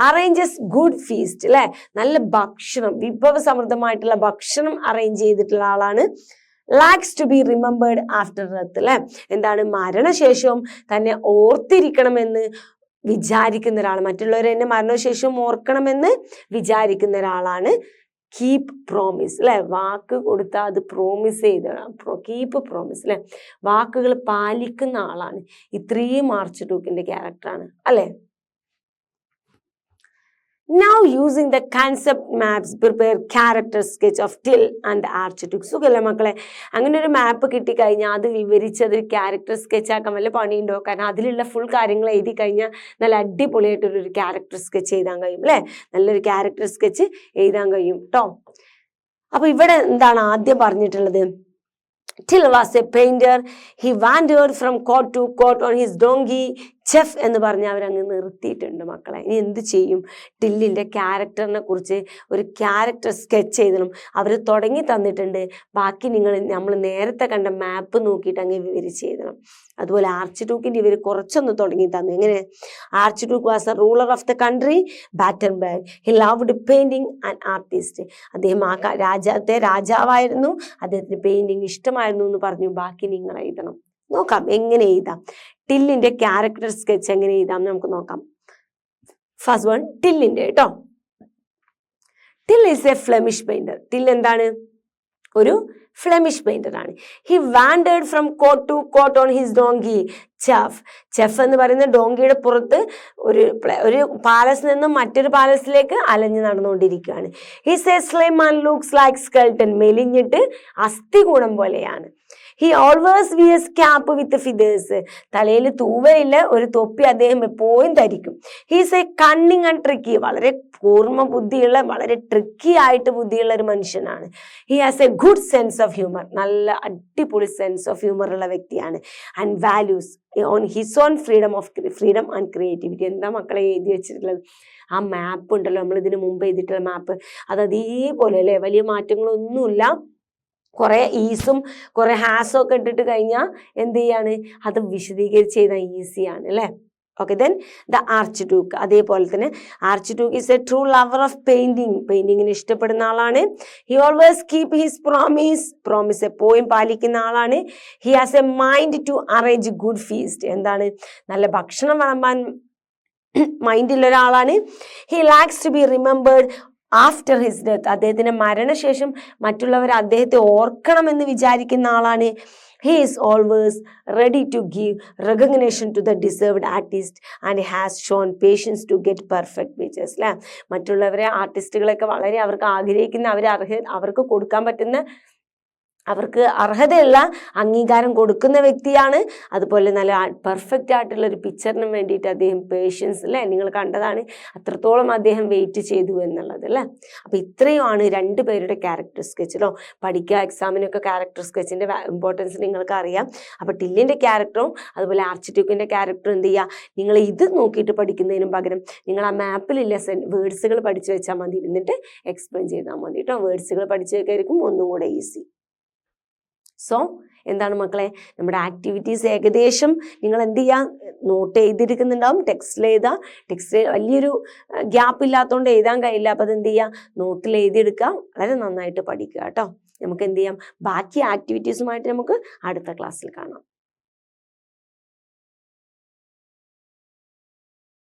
അറേഞ്ചസ് ഗുഡ് ഫീസ്റ്റ് അല്ലെ. നല്ല ഭക്ഷണം, വിഭവസമൃദ്ധമായിട്ടുള്ള ഭക്ഷണം അറേഞ്ച് ചെയ്തിട്ടുള്ള ആളാണ്. Likes to be remembered after death അല്ലെ. എന്താണ്? മരണശേഷവും തന്നെ ഓർത്തിരിക്കണമെന്ന് വിചാരിക്കുന്ന ഒരാൾ, മറ്റുള്ളവർ എന്നെ മരണശേഷം ഓർക്കണമെന്ന് വിചാരിക്കുന്ന ഒരാളാണ് കീപ്പ് പ്രോമിസ് അല്ലെ, വാക്ക് കൊടുത്താൽ അത് പ്രോമിസ് ചെയ്ത് കീപ്പ് പ്രോമിസ് അല്ലെ, വാക്കുകൾ പാലിക്കുന്ന ആളാണ്. ഇത്രയും ആർച്ച് ഡ്യൂക്കിന്റെ ക്യാരക്ടറാണ് അല്ലെ. Now using the concept maps prepare character sketch of Till and the Archduke. സുഖല്ലേ മക്കളെ? അങ്ങനെ ഒരു മാപ്പ് കിട്ടിക്കഴിഞ്ഞാൽ അത് വിവരിച്ച് അതൊരു ക്യാരക്ടർ സ്കെച്ച് ആക്കാൻ വല്ല പണിയുണ്ടോ? കാരണം അതിലുള്ള ഫുൾ കാര്യങ്ങൾ എഴുതി കഴിഞ്ഞാൽ നല്ല അടിപൊളിയായിട്ടൊരു ക്യാരക്ടർ സ്കെച്ച് എഴുതാൻ കഴിയും അല്ലെ, നല്ലൊരു ക്യാരക്ടർ സ്കെച്ച് എഴുതാൻ കഴിയും കേട്ടോ. അപ്പൊ ഇവിടെ എന്താണ് ആദ്യം പറഞ്ഞിട്ടുള്ളത്? Till was a painter. He wandered from court to court on his donkey. Chef എന്ന് പറഞ്ഞാൽ അവരങ്ങ് നിർത്തിയിട്ടുണ്ട് മക്കളെ. ഇനി എന്ത് ചെയ്യും? ടില്ലിൻ്റെ ക്യാരക്ടറിനെ കുറിച്ച് ഒരു ക്യാരക്ടർ സ്കെച്ച് എഴുതണം. അവർ തുടങ്ങി തന്നിട്ടുണ്ട്, ബാക്കി നമ്മൾ നേരത്തെ കണ്ട മാപ്പ് നോക്കിയിട്ട് അങ്ങ് വിവരിച്ച് എഴുതണം. അതുപോലെ ആർച്ച് ഡ്യൂക്കിൻ്റെ ഇവർ കുറച്ചൊന്ന് തുടങ്ങി തന്നു. എങ്ങനെ? Arch Duke was A ruler of the country Battenberg. He loved painting and artist. അദ്ദേഹം രാജാവായിരുന്നു, അദ്ദേഹത്തിന് പെയിന്റിങ് ഇഷ്ടമായിരുന്നു എന്ന് പറഞ്ഞു. ബാക്കി നിങ്ങൾ എഴുതണം. നോക്കാം എങ്ങനെ എഴുതാം. ടില്ലിന്റെ ക്യാരക്ടർ സ്കെച്ച് എങ്ങനെ എഴുതാം നമുക്ക് നോക്കാം. ഫസ്റ്റ് വൺ ടില്ലിന്റെ കേട്ടോ. Till is a Flemish painter. Till എന്താണ്? ഒരു ഫ്ലെമിഷ് പെയിന്റർ ആണ്. He wandered from court to court on his donkey. ചെഫ് എന്ന് പറയുന്ന ഡോങ്കിയുടെ പുറത്ത് ഒരു പാലസിൽ നിന്നും മറ്റൊരു പാലസിലേക്ക് അലഞ്ഞു നടന്നുകൊണ്ടിരിക്കുകയാണ്. He's a slim and looks like skeleton. മെലിഞ്ഞിട്ട് അസ്ഥികൂടം പോലെയാണ്. He always wears cap with feathers. തലയിൽ തൂവയില്ല, ഒരു തൊപ്പി അദ്ദേഹം എപ്പോഴും ധരിക്കും. He's a cunning and tricky. വളരെ കൂർമ്മ ബുദ്ധിയുള്ള, വളരെ ട്രിക്കി ആയിട്ട് ബുദ്ധിയുള്ള ഒരു മനുഷ്യനാണ്. He has a good sense of humour. നല്ല അടിപൊളി സെൻസ് ഓഫ് ഹ്യൂമർ ഉള്ള വ്യക്തിയാണ്. And values on his own freedom and creativity. എന്താ മക്കളെ എഴുതി വെച്ചിട്ടുള്ളത്? ആ മാപ്പ് ഉണ്ടല്ലോ, നമ്മൾ ഇതിന് മുമ്പ് എഴുതിയിട്ടുള്ള മാപ്പ്, അത് അതേപോലെ അല്ലേ, വലിയ മാറ്റങ്ങളൊന്നുമില്ല. കുറെ ഈസും കുറെ ഹാസും ഒക്കെ ഇട്ടിട്ട് കഴിഞ്ഞാൽ എന്ത് ചെയ്യാണ്, അത് വിശദീകരിച്ച് ചെയ്താൽ ഈസിയാണ് അല്ലേ. Okay, then the archduke. അതേപോലെ തന്നെ archduke is a true lover of painting. പെയിന്റിങ്ങിന് ഇഷ്ടപ്പെടുന്ന ആളാണ്. He always keep his promise എപ്പോഴും പാലിക്കുന്ന ആളാണ്. He has a mind to arrange good feast. എന്താണ്? നല്ല ഭക്ഷണം വിളമ്പാൻ മൈൻഡുള്ള ഒരാളാണ്. He likes to be remembered after his death. അദ്ദേഹത്തിന്റെ മരണശേഷം മറ്റുള്ളവർ അദ്ദേഹത്തെ ഓർക്കണമെന്ന് വിചാരിക്കുന്ന ആളാണ്. He is always ready to give recognition to the deserved artist and has shown patience to get perfect pictures അല്ലേ. മറ്റുള്ളവരെ, ആർട്ടിസ്റ്റുകളൊക്കെ വളരെ അവർക്ക് ആഗ്രഹിക്കുന്ന, അവർക്ക് കൊടുക്കാൻ പറ്റുന്ന, അവർക്ക് അർഹതയുള്ള അംഗീകാരം കൊടുക്കുന്ന വ്യക്തിയാണ്. അതുപോലെ നല്ല പെർഫെക്റ്റ് ആയിട്ടുള്ള ഒരു പിക്ചറിന് വേണ്ടിയിട്ട് അദ്ദേഹം പേഷ്യൻസ് അല്ലേ, നിങ്ങൾ കണ്ടതാണ്, അത്രത്തോളം അദ്ദേഹം വെയിറ്റ് ചെയ്തു എന്നുള്ളത് അല്ലേ. അപ്പോൾ ഇത്രയുമാണ് രണ്ട് പേരുടെ ക്യാരക്ടർ സ്കെച്ചിലോ. പഠിക്കുക, എക്സാമിനൊക്കെ ക്യാരക്ടർ സ്കെച്ചിൻ്റെ ഇമ്പോർട്ടൻസ് നിങ്ങൾക്ക് അറിയാം. അപ്പോൾ ടില്ലിൻ്റെ ക്യാരക്ടറും അതുപോലെ ആർച്ച് ഡ്യൂക്കിൻ്റെ ക്യാരക്ടറും എന്ത് ചെയ്യുക, നിങ്ങൾ ഇത് നോക്കിയിട്ട് പഠിക്കുന്നതിനും പകരം നിങ്ങൾ ആ മാപ്പിലുള്ള വേർഡ്സുകൾ പഠിച്ചു വെച്ചാൽ മതി, എന്നിട്ട് എക്സ്പ്ലെയിൻ ചെയ്താൽ മതി കേട്ടോ. വേർഡ്സുകൾ പഠിച്ചു വെക്കായിരിക്കും ഒന്നും കൂടെ ഈസി. സോ എന്താണ് മക്കളെ, നമ്മുടെ ആക്ടിവിറ്റീസ് ഏകദേശം നിങ്ങൾ എന്ത് ചെയ്യുക, നോട്ട് എഴുതിയിരിക്കുന്നുണ്ടാവും, ടെക്സ്റ്റിൽ എഴുതുക. ടെക്സ്റ്റ് വലിയൊരു ഗ്യാപ്പ് ഇല്ലാത്തതുകൊണ്ട് എഴുതാൻ കഴിയില്ല. അപ്പോൾ അത് എന്ത് ചെയ്യുക, നോട്ടിൽ എഴുതിയെടുക്കുക, വളരെ നന്നായിട്ട് പഠിക്കുക കേട്ടോ. നമുക്ക് എന്ത് ചെയ്യാം, ബാക്കി ആക്ടിവിറ്റീസുമായിട്ട് നമുക്ക് അടുത്ത ക്ലാസ്സിൽ കാണാം.